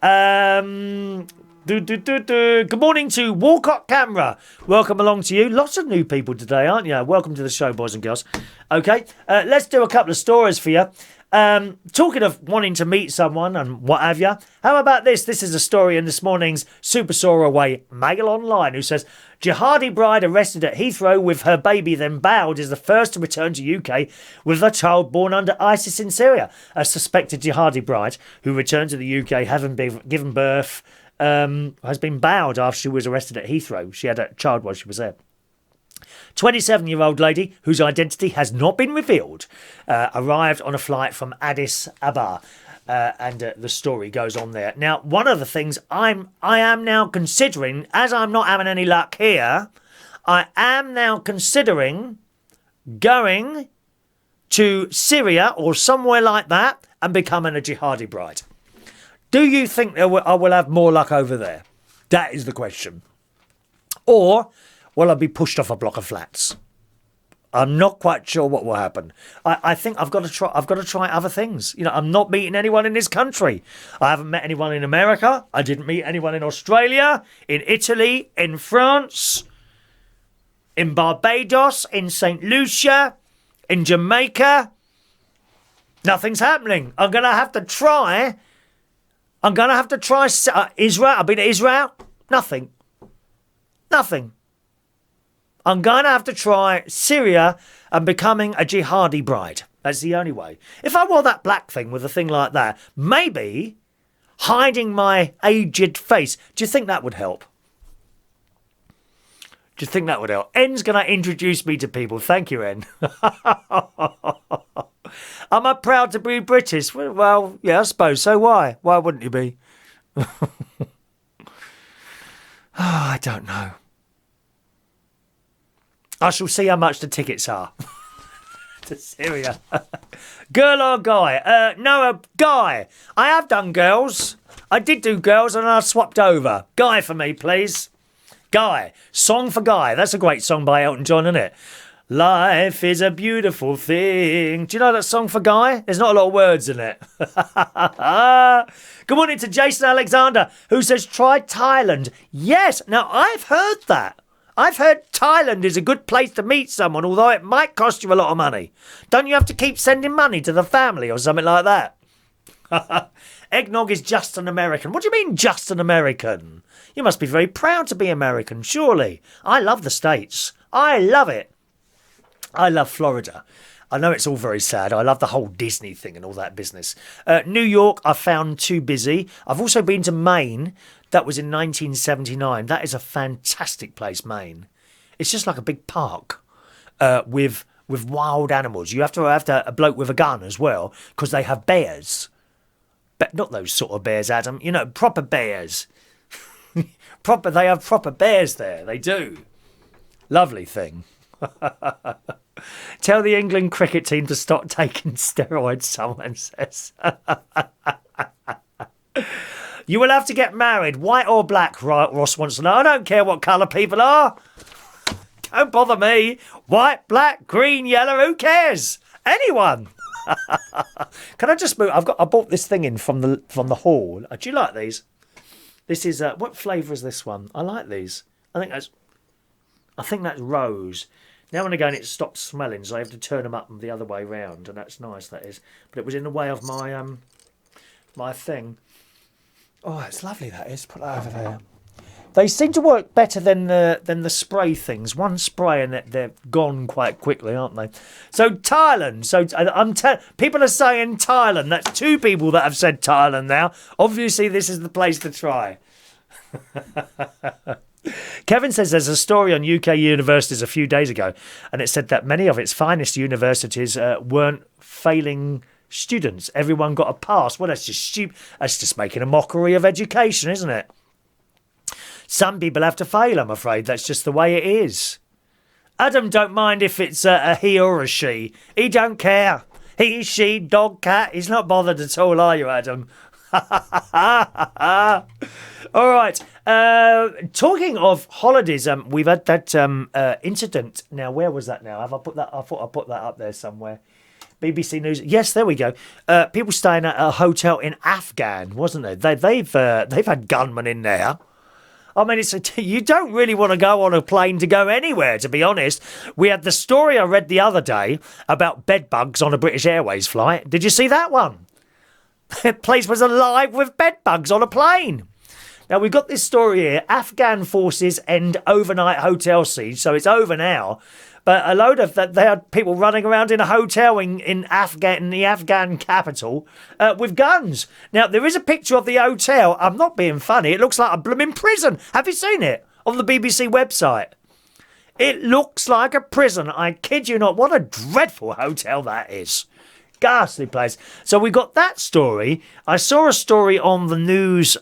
Good morning to Walcott Camera. Welcome along to you. Lots of new people today, aren't you? Welcome to the show, boys and girls. Okay, let's do a couple of stories for you. Talking of wanting to meet someone and what have you, how about this? This is a story in this morning's Super Soar Away Mail Online, who says, jihadi bride arrested at Heathrow with her baby then bowed is the first to return to UK with a child born under ISIS in Syria. A suspected jihadi bride who returned to the UK having been given birth has been bowed after she was arrested at Heathrow. She had a child while she was there. 27-year-old lady, whose identity has not been revealed, arrived on a flight from Addis Ababa, and the story goes on there. Now, one of the things I am now considering, as I'm not having any luck here, I am now considering going to Syria or somewhere like that and becoming a jihadi bride. Do you think I will have more luck over there? That is the question. Or will I be pushed off a block of flats? I'm not quite sure what will happen. I think I've got to try other things. You know, I'm not meeting anyone in this country. I haven't met anyone in America. I didn't meet anyone in Australia, in Italy, in France, in Barbados, in St. Lucia, in Jamaica. Nothing's happening. I'm going to have to try Israel. I've been to Israel. Nothing. I'm going to have to try Syria and becoming a jihadi bride. That's the only way. If I wore that black thing with a thing like that, maybe hiding my aged face, do you think that would help? Do you think that would help? En's going to introduce me to people. Thank you, En. Am I proud to be British? Well, yeah, I suppose so. Why? Why wouldn't you be? I don't know. I shall see how much the tickets are to Syria. Girl or guy? No, a guy. I have done girls. I did do girls and I swapped over. Guy for me, please. Guy. Song for Guy. That's a great song by Elton John, isn't it? Life is a beautiful thing. Do you know that song for Guy? There's not a lot of words in it. Good morning to Jason Alexander, who says, try Thailand. Yes. Now, I've heard that. I've heard Thailand is a good place to meet someone, although it might cost you a lot of money. Don't you have to keep sending money to the family or something like that? Eggnog is just an American. What do you mean, just an American? You must be very proud to be American, surely. I love the States. I love it. I love Florida. I know it's all very sad. I love the whole Disney thing and all that business. New York, I found too busy. I've also been to Maine. That was in 1979. That is a fantastic place, Maine. It's just like a big park with wild animals. You have to have a bloke with a gun as well, because they have bears. But not those sort of bears, Adam. You know, proper bears. They have proper bears there. They do. Lovely thing. Tell the England cricket team to stop taking steroids, someone says. You will have to get married, white or black, Ross wants to know. I don't care what colour people are. Don't bother me. White, black, green, yellow, who cares? Anyone. Can I just move? I bought this thing in from the hall. Do you like these? This is what flavour is this one? I like these. I think that's rose. Now and again it stops smelling, so I have to turn them up the other way round, and that's nice. That is, but it was in the way of my my thing. Oh, it's lovely. That is. Put that over there. They seem to work better than the spray things. One spray and they're gone quite quickly, aren't they? So Thailand. So people are saying Thailand. That's 2 people that have said Thailand now. Obviously, this is the place to try. Kevin says there's a story on UK universities a few days ago, and it said that many of its finest universities weren't failing students. Everyone got a pass. Well, that's just stupid. That's just making a mockery of education, isn't it? Some people have to fail, I'm afraid. That's just the way it is. Adam don't mind if it's a he or a she. He don't care. He, she, dog, cat. He's not bothered at all, are you, Adam? All right. Talking of holidays, we've had that incident. Now, where was that now? Have I put that? I thought I put that up there somewhere. BBC News. Yes, there we go. People staying at a hotel in Afghan, wasn't there? They've had gunmen in there. I mean, you don't really want to go on a plane to go anywhere, to be honest. We had the story I read the other day about bed bugs on a British Airways flight. Did you see that one? The place was alive with bed bugs on a plane. Now, we've got this story here. Afghan forces end overnight hotel siege. So it's over now. But a load of that, they had people running around in a hotel in the Afghan capital with guns. Now, there is a picture of the hotel. I'm not being funny. It looks like a blooming prison. Have you seen it? On the BBC website. It looks like a prison. I kid you not. What a dreadful hotel that is. Ghastly place. So we got that story. I saw a story on the news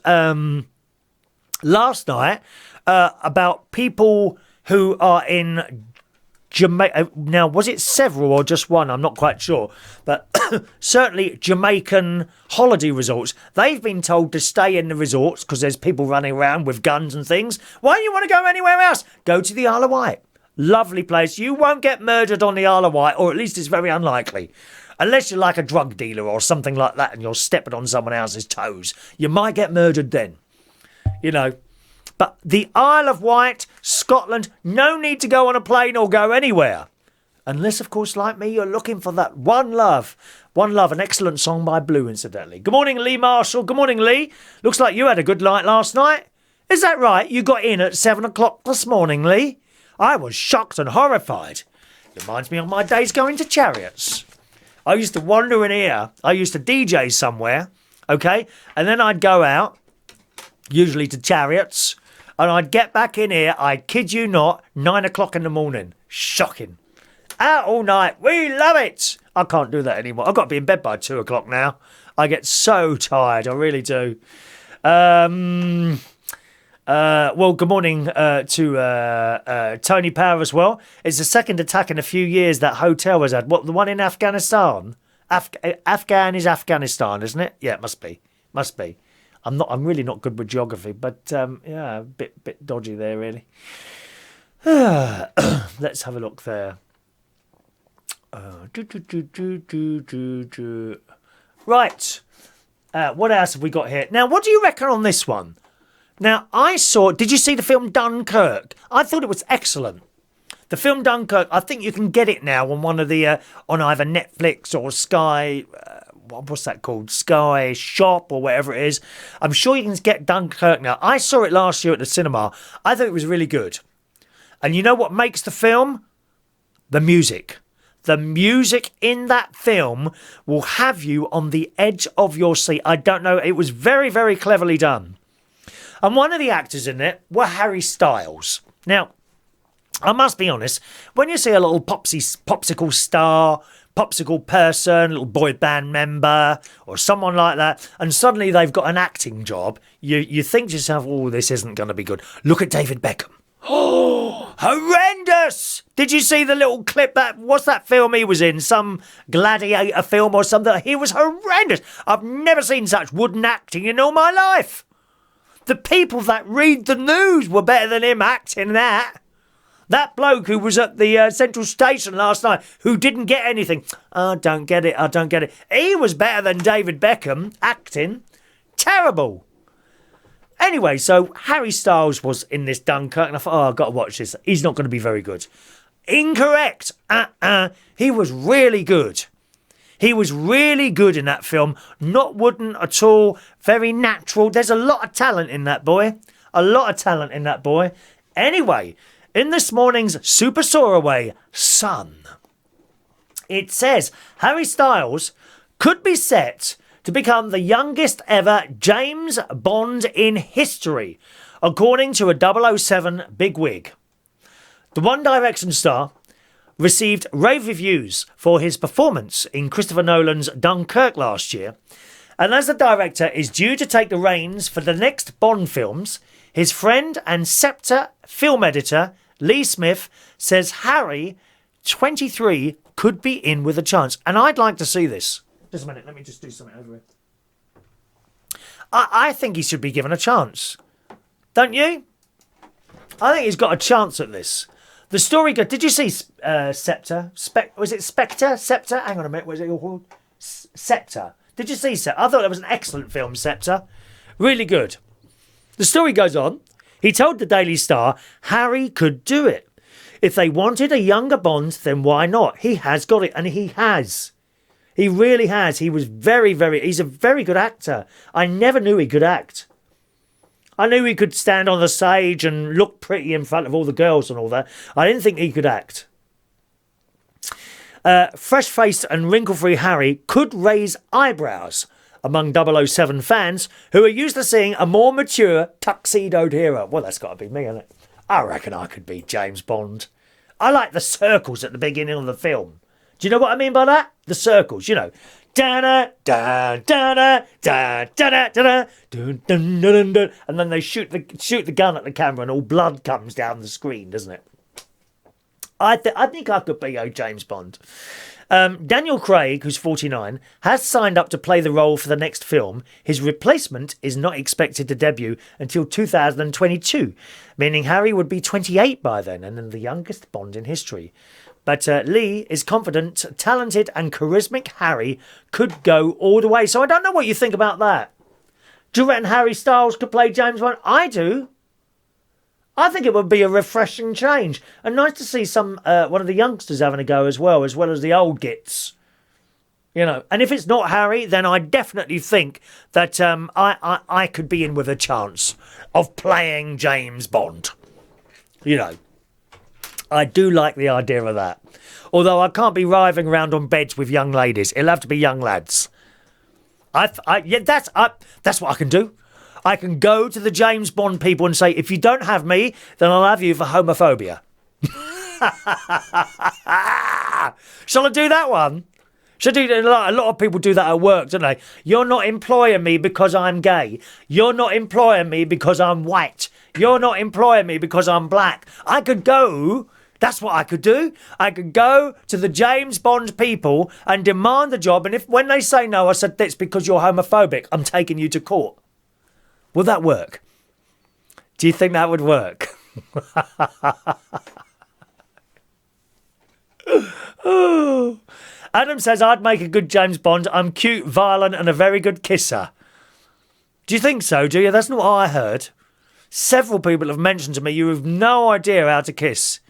last night about people who are in Jamaica. Now, was it several or just one? I'm not quite sure. But certainly Jamaican holiday resorts. They've been told to stay in the resorts because there's people running around with guns and things. Why do you want to go anywhere else? Go to the Isle of Wight. Lovely place. You won't get murdered on the Isle of Wight, or at least it's very unlikely. Unless you're like a drug dealer or something like that and you're stepping on someone else's toes. You might get murdered then. You know. But the Isle of Wight, Scotland, no need to go on a plane or go anywhere. Unless, of course, like me, you're looking for that one love. One love, an excellent song by Blue, incidentally. Good morning, Lee Marshall. Good morning, Lee. Looks like you had a good night last night. Is that right? You got in at 7 o'clock this morning, Lee? I was shocked and horrified. It reminds me of my days going to Chariots. I used to wander in here. I used to DJ somewhere, okay? And then I'd go out, usually to Chariots, and I'd get back in here, I kid you not, 9 o'clock in the morning. Shocking. Out all night. We love it. I can't do that anymore. I've got to be in bed by 2 o'clock now. I get so tired. I really do. Well, good morning to Tony Power as well. It's the second attack in a few years that hotel has had. What, the one in Afghanistan? Afghan is Afghanistan, isn't it? Yeah, it must be. Must be. I'm really not good with geography, but yeah, a bit dodgy there, really. Let's have a look there. Right. What else have we got here? Now, what do you reckon on this one? Now, did you see the film Dunkirk? I thought it was excellent. The film Dunkirk, I think you can get it now on one of the, on either Netflix or Sky, what's that called? Sky Shop or whatever it is. I'm sure you can get Dunkirk now. I saw it last year at the cinema. I thought it was really good. And you know what makes the film? The music. The music in that film will have you on the edge of your seat. I don't know. It was very, very cleverly done. And one of the actors in it were Harry Styles. Now, I must be honest, when you see a little popsicle star, popsicle person, little boy band member, or someone like that, and suddenly they've got an acting job, you think to yourself, oh, this isn't going to be good. Look at David Beckham. Oh, horrendous! Did you see the little clip what's that film he was in? Some gladiator film or something? He was horrendous. I've never seen such wooden acting in all my life. The people that read the news were better than him acting that. That bloke who was at the Central Station last night, who didn't get anything. I don't get it. I don't get it. He was better than David Beckham acting. Terrible. Anyway, so Harry Styles was in this Dunkirk, and I thought, I've got to watch this. He's not going to be very good. Incorrect. He was really good. He was really good in that film. Not wooden at all. Very natural. There's a lot of talent in that boy. A lot of talent in that boy. Anyway, in this morning's Super Soaraway Sun, it says Harry Styles could be set to become the youngest ever James Bond in history, according to a 007 bigwig. The One Direction star received rave reviews for his performance in Christopher Nolan's Dunkirk last year, and as the director is due to take the reins for the next Bond films, his friend and Sceptre film editor Lee Smith says Harry, 23, could be in with a chance. And I'd like to see this. Just a minute, let me just do something over here. I think he should be given a chance. Don't you? I think he's got a chance at this. The story goes... Did you see Sceptre? Was it Spectre? Sceptre? Hang on a minute. Was it called? Sceptre. Did you see Sceptre? I thought it was an excellent film, Sceptre. Really good. The story goes on. He told the Daily Star Harry could do it. If they wanted a younger Bond, then why not? He has got it, and he has. He really has. He was he's a very good actor. I never knew he could act. I knew he could stand on the stage and look pretty in front of all the girls and all that. I didn't think he could act. Fresh-faced and wrinkle-free Harry could raise eyebrows among 007 fans who are used to seeing a more mature, tuxedoed hero. Well, that's got to be me, isn't it? I reckon I could be James Bond. I like the circles at the beginning of the film. Do you know what I mean by that? The circles, you know. Da da da da da da da da dun dun dun dun, and then they shoot the gun at the camera, and all blood comes down the screen, doesn't it? I think I could be James Bond. Daniel Craig, who's 49, has signed up to play the role for the next film. His replacement is not expected to debut until 2022, meaning Harry would be 28 by then, and then the youngest Bond in history. But Lee is confident, talented and charismatic Harry could go all the way. So I don't know what you think about that. Do you reckon Harry Styles could play James Bond? I do. I think it would be a refreshing change. And nice to see one of the youngsters having a go as well as the old gits. You know, and if it's not Harry, then I definitely think that I could be in with a chance of playing James Bond. You know. I do like the idea of that. Although I can't be writhing around on beds with young ladies. It'll have to be young lads. That's what I can do. I can go to the James Bond people and say, if you don't have me, then I'll have you for homophobia. Shall I do that one? A lot of people do that at work, don't they? You're not employing me because I'm gay. You're not employing me because I'm white. You're not employing me because I'm black. I could go... That's what I could do. I could go to the James Bond people and demand the job. And when they say no, I said, that's because you're homophobic. I'm taking you to court. Will that work? Do you think that would work? Oh. Adam says, I'd make a good James Bond. I'm cute, violent and a very good kisser. Do you think so, do you? That's not what I heard. Several people have mentioned to me you have no idea how to kiss.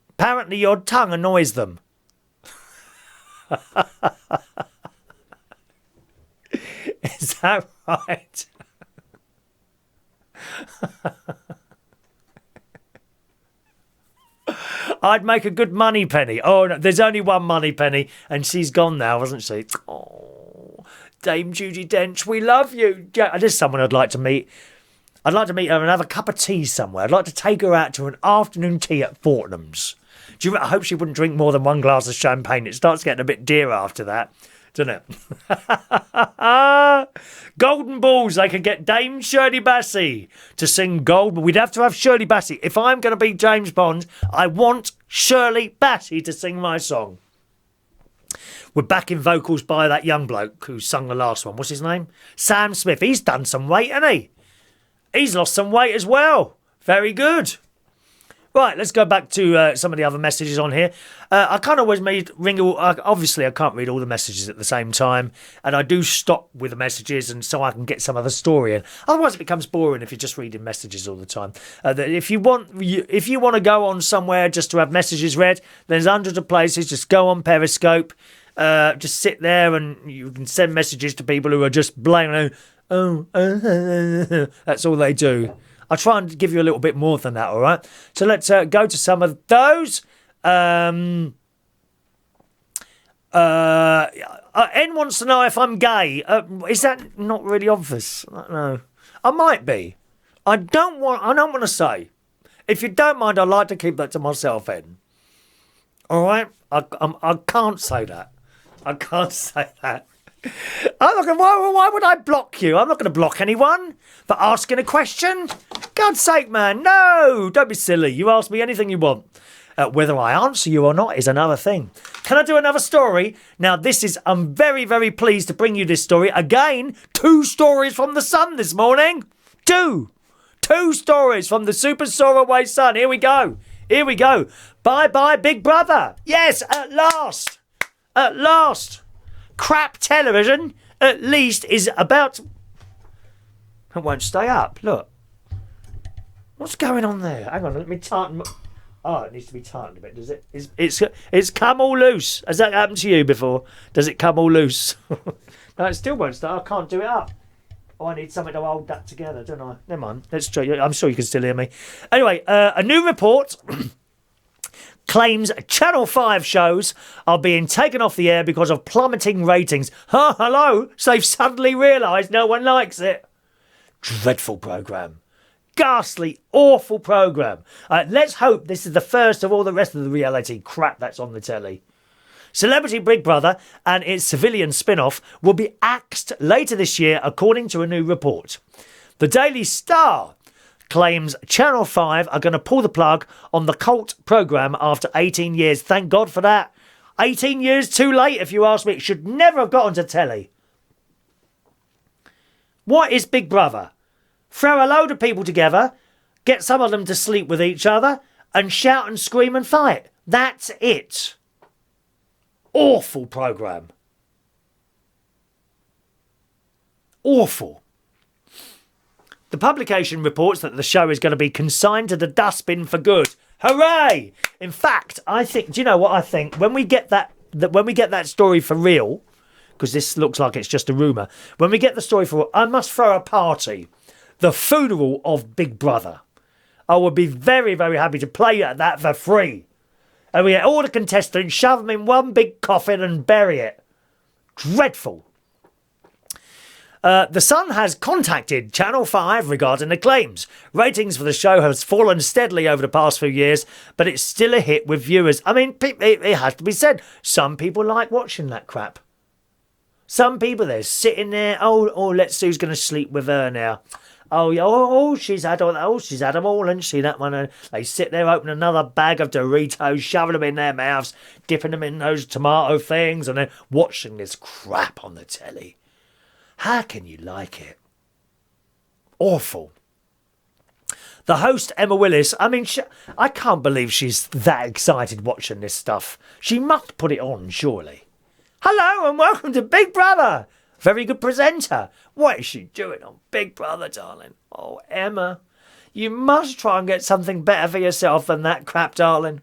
Apparently your tongue annoys them. Is that right? I'd make a good money penny. Oh, no, there's only one money penny, and she's gone now, hasn't she? Oh, Dame Judi Dench, we love you. There's someone I'd like to meet. I'd like to meet her and have a cup of tea somewhere. I'd like to take her out to an afternoon tea at Fortnum's. I hope she wouldn't drink more than one glass of champagne. It starts getting a bit dear after that, doesn't it? Golden Balls. They could get Dame Shirley Bassey to sing Gold. We'd have to have Shirley Bassey. If I'm going to be James Bond, I want Shirley Bassey to sing my song. We're back in vocals by that young bloke who sung the last one. What's his name? Sam Smith. He's done some weight, hasn't he? He's lost some weight as well. Very good. Right, let's go back to some of the other messages on here. I can't always obviously, I can't read all the messages at the same time, and I do stop with the messages, and so I can get some of the story in. Otherwise, it becomes boring if you're just reading messages all the time. If you want to go on somewhere just to have messages read, there's hundreds of places. Just go on Periscope, just sit there, and you can send messages to people who are just blaming. That's all they do. I'll try and give you a little bit more than that, all right? So let's go to some of those. N wants to know if I'm gay. Is that not really obvious? No. I might be. I don't want to say. If you don't mind, I'd like to keep that to myself, N. All right? I can't say that. I can't say that. Why would I block you? I'm not going to block anyone for asking a question. God's sake, man. No, don't be silly. You ask me anything you want. Whether I answer you or not is another thing. Can I do another story? Now, I'm very, very pleased to bring you this story. Again, 2 stories from the sun this morning. 2 stories from the super soaraway sun. Here we go. Bye-bye, Big Brother. Yes, at last. Crap television, at least, is about... It won't stay up. Look. What's going on there? Hang on, let me tighten... Oh, it needs to be tightened a bit, does it? It's come all loose. Has that happened to you before? Does it come all loose? No, it still won't start. I can't do it up. Oh, I need something to hold that together, don't I? Never mind. Let's try. I'm sure you can still hear me. Anyway, a new report... claims Channel 5 shows are being taken off the air because of plummeting ratings. Hello? So they've suddenly realised no one likes it. Dreadful programme. Ghastly, awful programme. Let's hope this is the first of all the rest of the reality crap that's on the telly. Celebrity Big Brother and its civilian spin-off will be axed later this year, according to a new report. The Daily Star claims Channel 5 are going to pull the plug on the cult programme after 18 years. Thank God for that. 18 years too late, if you ask me. It should never have got onto telly. What is Big Brother? Throw a load of people together, get some of them to sleep with each other, and shout and scream and fight. That's it. Awful programme. Awful. The publication reports that the show is going to be consigned to the dustbin for good. Hooray! In fact, I think... Do you know what I think? When we get that story for real, because this looks like it's just a rumour, when we get the story for real, I must throw a party. The funeral of Big Brother. I would be very, very happy to play at that for free. And we get all the contestants, shove them in one big coffin and bury it. Dreadful. The Sun has contacted Channel 5 regarding the claims. Ratings for the show has fallen steadily over the past few years, but it's still a hit with viewers. I mean, it has to be said, some people like watching that crap. Some people, they're sitting there, let's see who's going to sleep with her now. She's had them all, and she that one. And they sit there, open another bag of Doritos, shoving them in their mouths, dipping them in those tomato things, and then watching this crap on the telly. How can you like it? Awful. The host, Emma Willis, I can't believe she's that excited watching this stuff. She must put it on, surely. Hello and welcome to Big Brother. Very good presenter. What is she doing on Big Brother, darling? Oh, Emma, you must try and get something better for yourself than that crap, darling.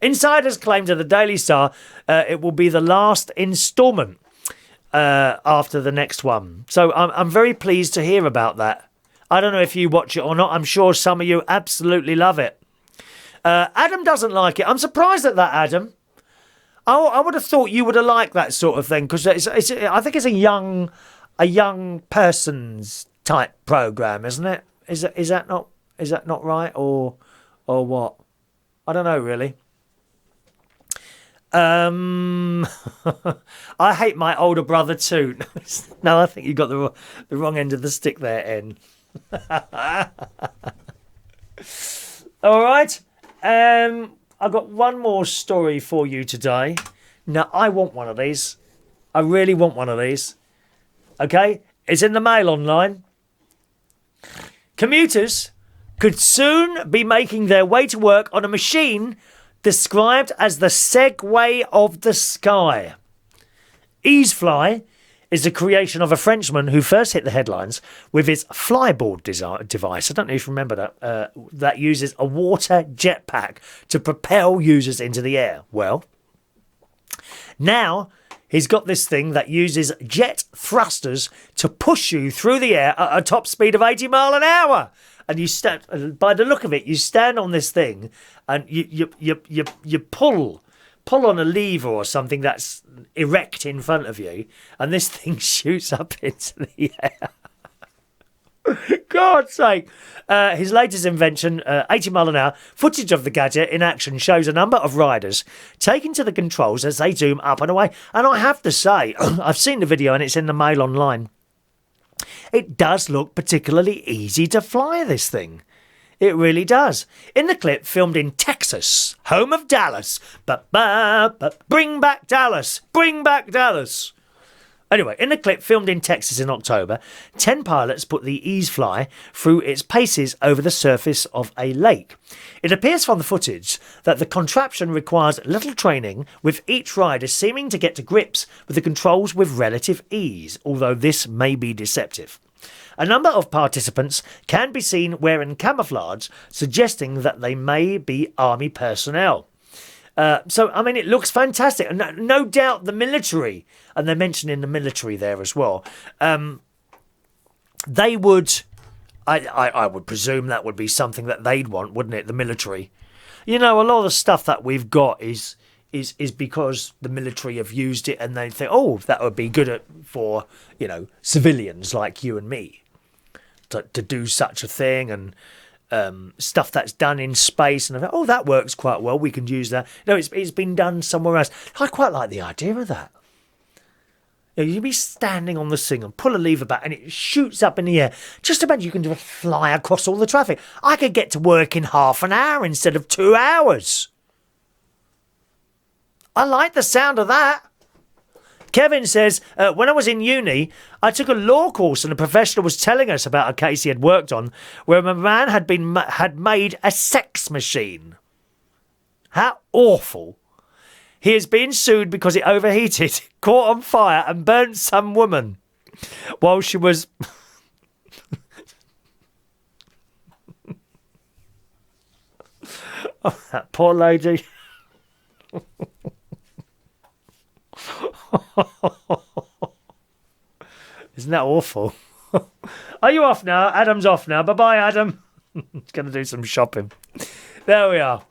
Insiders claim to the Daily Star it will be the last instalment after the next one. So I'm very pleased to hear about that. I don't know if you watch it or not. I'm sure some of you absolutely love it. Adam doesn't like it. I'm surprised at that, Adam. I would have thought you would have liked that sort of thing because I think it's a young person's type program, isn't it? Is that not right or what? I don't know really. I hate my older brother too. No, I think you got the wrong end of the stick there, En. All right. I've got one more story for you today. Now, I want one of these. I really want one of these. Okay? It's in the Mail online. Commuters could soon be making their way to work on a machine described as the Segway of the Sky. EaseFly is the creation of a Frenchman who first hit the headlines with his flyboard device. I don't know if you remember that. That uses a water jetpack to propel users into the air. Well, now he's got this thing that uses jet thrusters to push you through the air at a top speed of 80 miles an hour. And you stand, by the look of it, you stand on this thing and you pull on a lever or something that's erect in front of you, and this thing shoots up into the air. God's sake. His latest invention, 80 mile an hour, footage of the gadget in action shows a number of riders taking to the controls as they zoom up and away. And I have to say, I've seen the video and it's in the Mail online. It does look particularly easy to fly, this thing. It really does. In the clip filmed in Texas, home of Dallas. Bring back Dallas. Bring back Dallas. Anyway, in the clip filmed in Texas in October, 10 pilots put the EaseFly through its paces over the surface of a lake. It appears from the footage that the contraption requires little training, with each rider seeming to get to grips with the controls with relative ease, although this may be deceptive. A number of participants can be seen wearing camouflage, suggesting that they may be army personnel. So, I mean, it looks fantastic. No doubt the military, and they're mentioning the military there as well, they would, I would presume that would be something that they'd want, wouldn't it, the military? You know, a lot of the stuff that we've got is because the military have used it and they think, oh, that would be good for, you know, civilians like you and me to do such a thing, and stuff that's done in space, and I thought, oh, that works quite well, we can use that. No, it's been done somewhere else. I quite like the idea of that. You know, you'd be standing on the thing and pull a lever back and it shoots up in the air. Just imagine you can just fly across all the traffic. I could get to work in half an hour instead of 2 hours. I like the sound of that. Kevin says, when I was in uni, I took a law course and a professor was telling us about a case he had worked on where a man had made a sex machine. How awful. He has been sued because it overheated, caught on fire and burnt some woman while she was... Oh, that poor lady. Isn't that awful? Are you off now? Adam's off now. Bye-bye, Adam. He's going to do some shopping. There we are.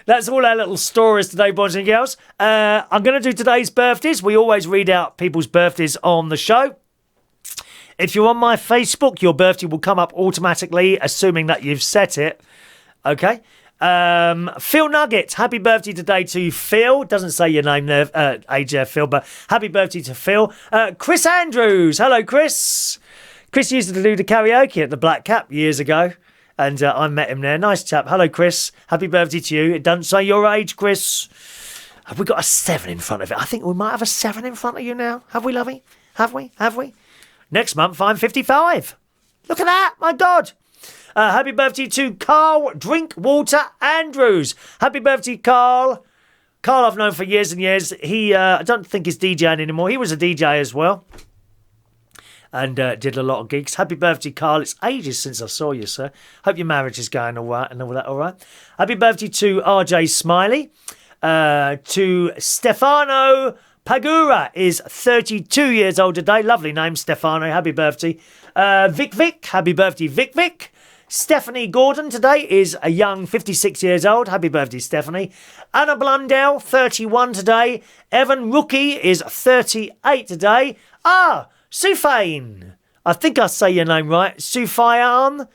That's all our little stories today, boys and girls. I'm going to do today's birthdays. We always read out people's birthdays on the show. If you're on my Facebook, your birthday will come up automatically, assuming that you've set it. Okay. Phil Nugget, happy birthday today to Phil. Doesn't say your name there, age there, Phil, but happy birthday to Phil. Chris Andrews, hello, Chris. Chris used to do the karaoke at the Black Cap years ago, and I met him there. Nice chap. Hello, Chris. Happy birthday to you. It doesn't say your age, Chris. Have we got a 7 in front of it? I think we might have a 7 in front of you now. Have we, lovey? Have we? Have we? Next month, I'm 55. Look at that. My God. Happy birthday to Karl Drinkwater Andrews. Happy birthday, Karl. Karl I've known for years and years. He, I don't think he's DJing anymore. He was a DJ as well. And did a lot of gigs. Happy birthday, Karl. It's ages since I saw you, sir. Hope your marriage is going all right and all that all right. Happy birthday to RJ Smiley. To Stefano Pagura is 32 years old today. Lovely name, Stefano. Happy birthday. Vic. Happy birthday, Vic. Stephanie Gordon today is a young 56 years old. Happy birthday, Stephanie. Anna Blundell, 31 today. Evan Rookie is 38 today. Soofiane. I think I say your name right. Soofiane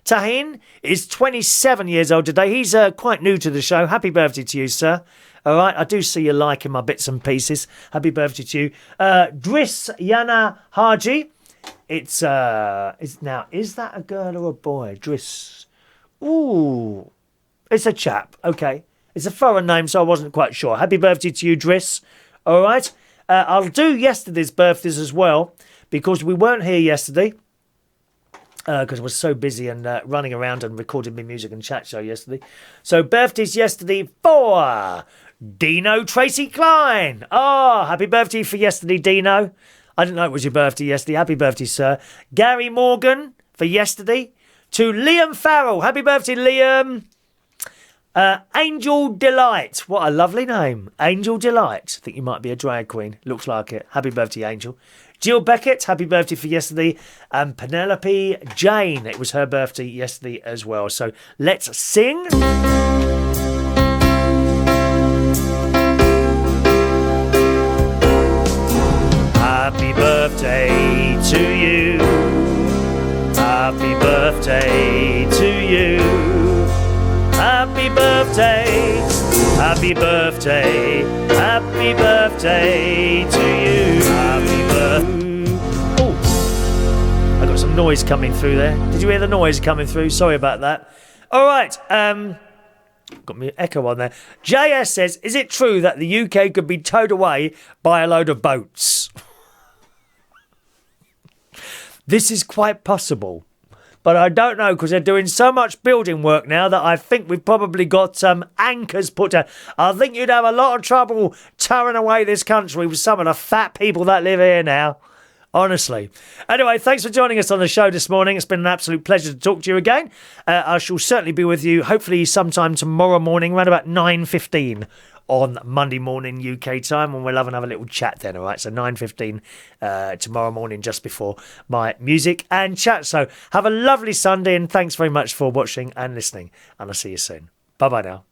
Tahin is 27 years old today. He's quite new to the show. Happy birthday to you, sir. All right, I do see you liking my bits and pieces. Happy birthday to you. Dris Yana Haji. Is that a girl or a boy? Dris. Ooh. It's a chap. Okay. It's a foreign name, so I wasn't quite sure. Happy birthday to you, Dris. All right. I'll do yesterday's birthdays as well, because we weren't here yesterday. because I was so busy and running around and recording my music and chat show yesterday. So birthdays yesterday for Deano Tracy Klein. Oh, happy birthday for yesterday, Deano. I didn't know it was your birthday yesterday. Happy birthday, sir. Gary Morgan for yesterday. To Liam Farrell. Happy birthday, Liam. Angel Delight. What a lovely name. Angel Delight. I think you might be a drag queen. Looks like it. Happy birthday, Angel. Jill Beckett. Happy birthday for yesterday. And Penelope Jane. It was her birthday yesterday as well. So let's sing. Happy birthday to you. Happy birthday to you. Happy birthday. Happy birthday. Happy birthday to you. Happy birthday. Oh, I got some noise coming through there. Did you hear the noise coming through? Sorry about that. All right. Got me echo on there. JS says, is it true that the UK could be towed away by a load of boats? This is quite possible, but I don't know because they're doing so much building work now that I think we've probably got some anchors put down. I think you'd have a lot of trouble towing away this country with some of the fat people that live here now. Honestly. Anyway, thanks for joining us on the show this morning. It's been an absolute pleasure to talk to you again. I shall certainly be with you hopefully sometime tomorrow morning around about 9:15 on Monday morning UK time, and we'll have another little chat then, all right? So 9:15 tomorrow morning, just before my music and chat. So have a lovely Sunday, and thanks very much for watching and listening, and I'll see you soon. Bye-bye now.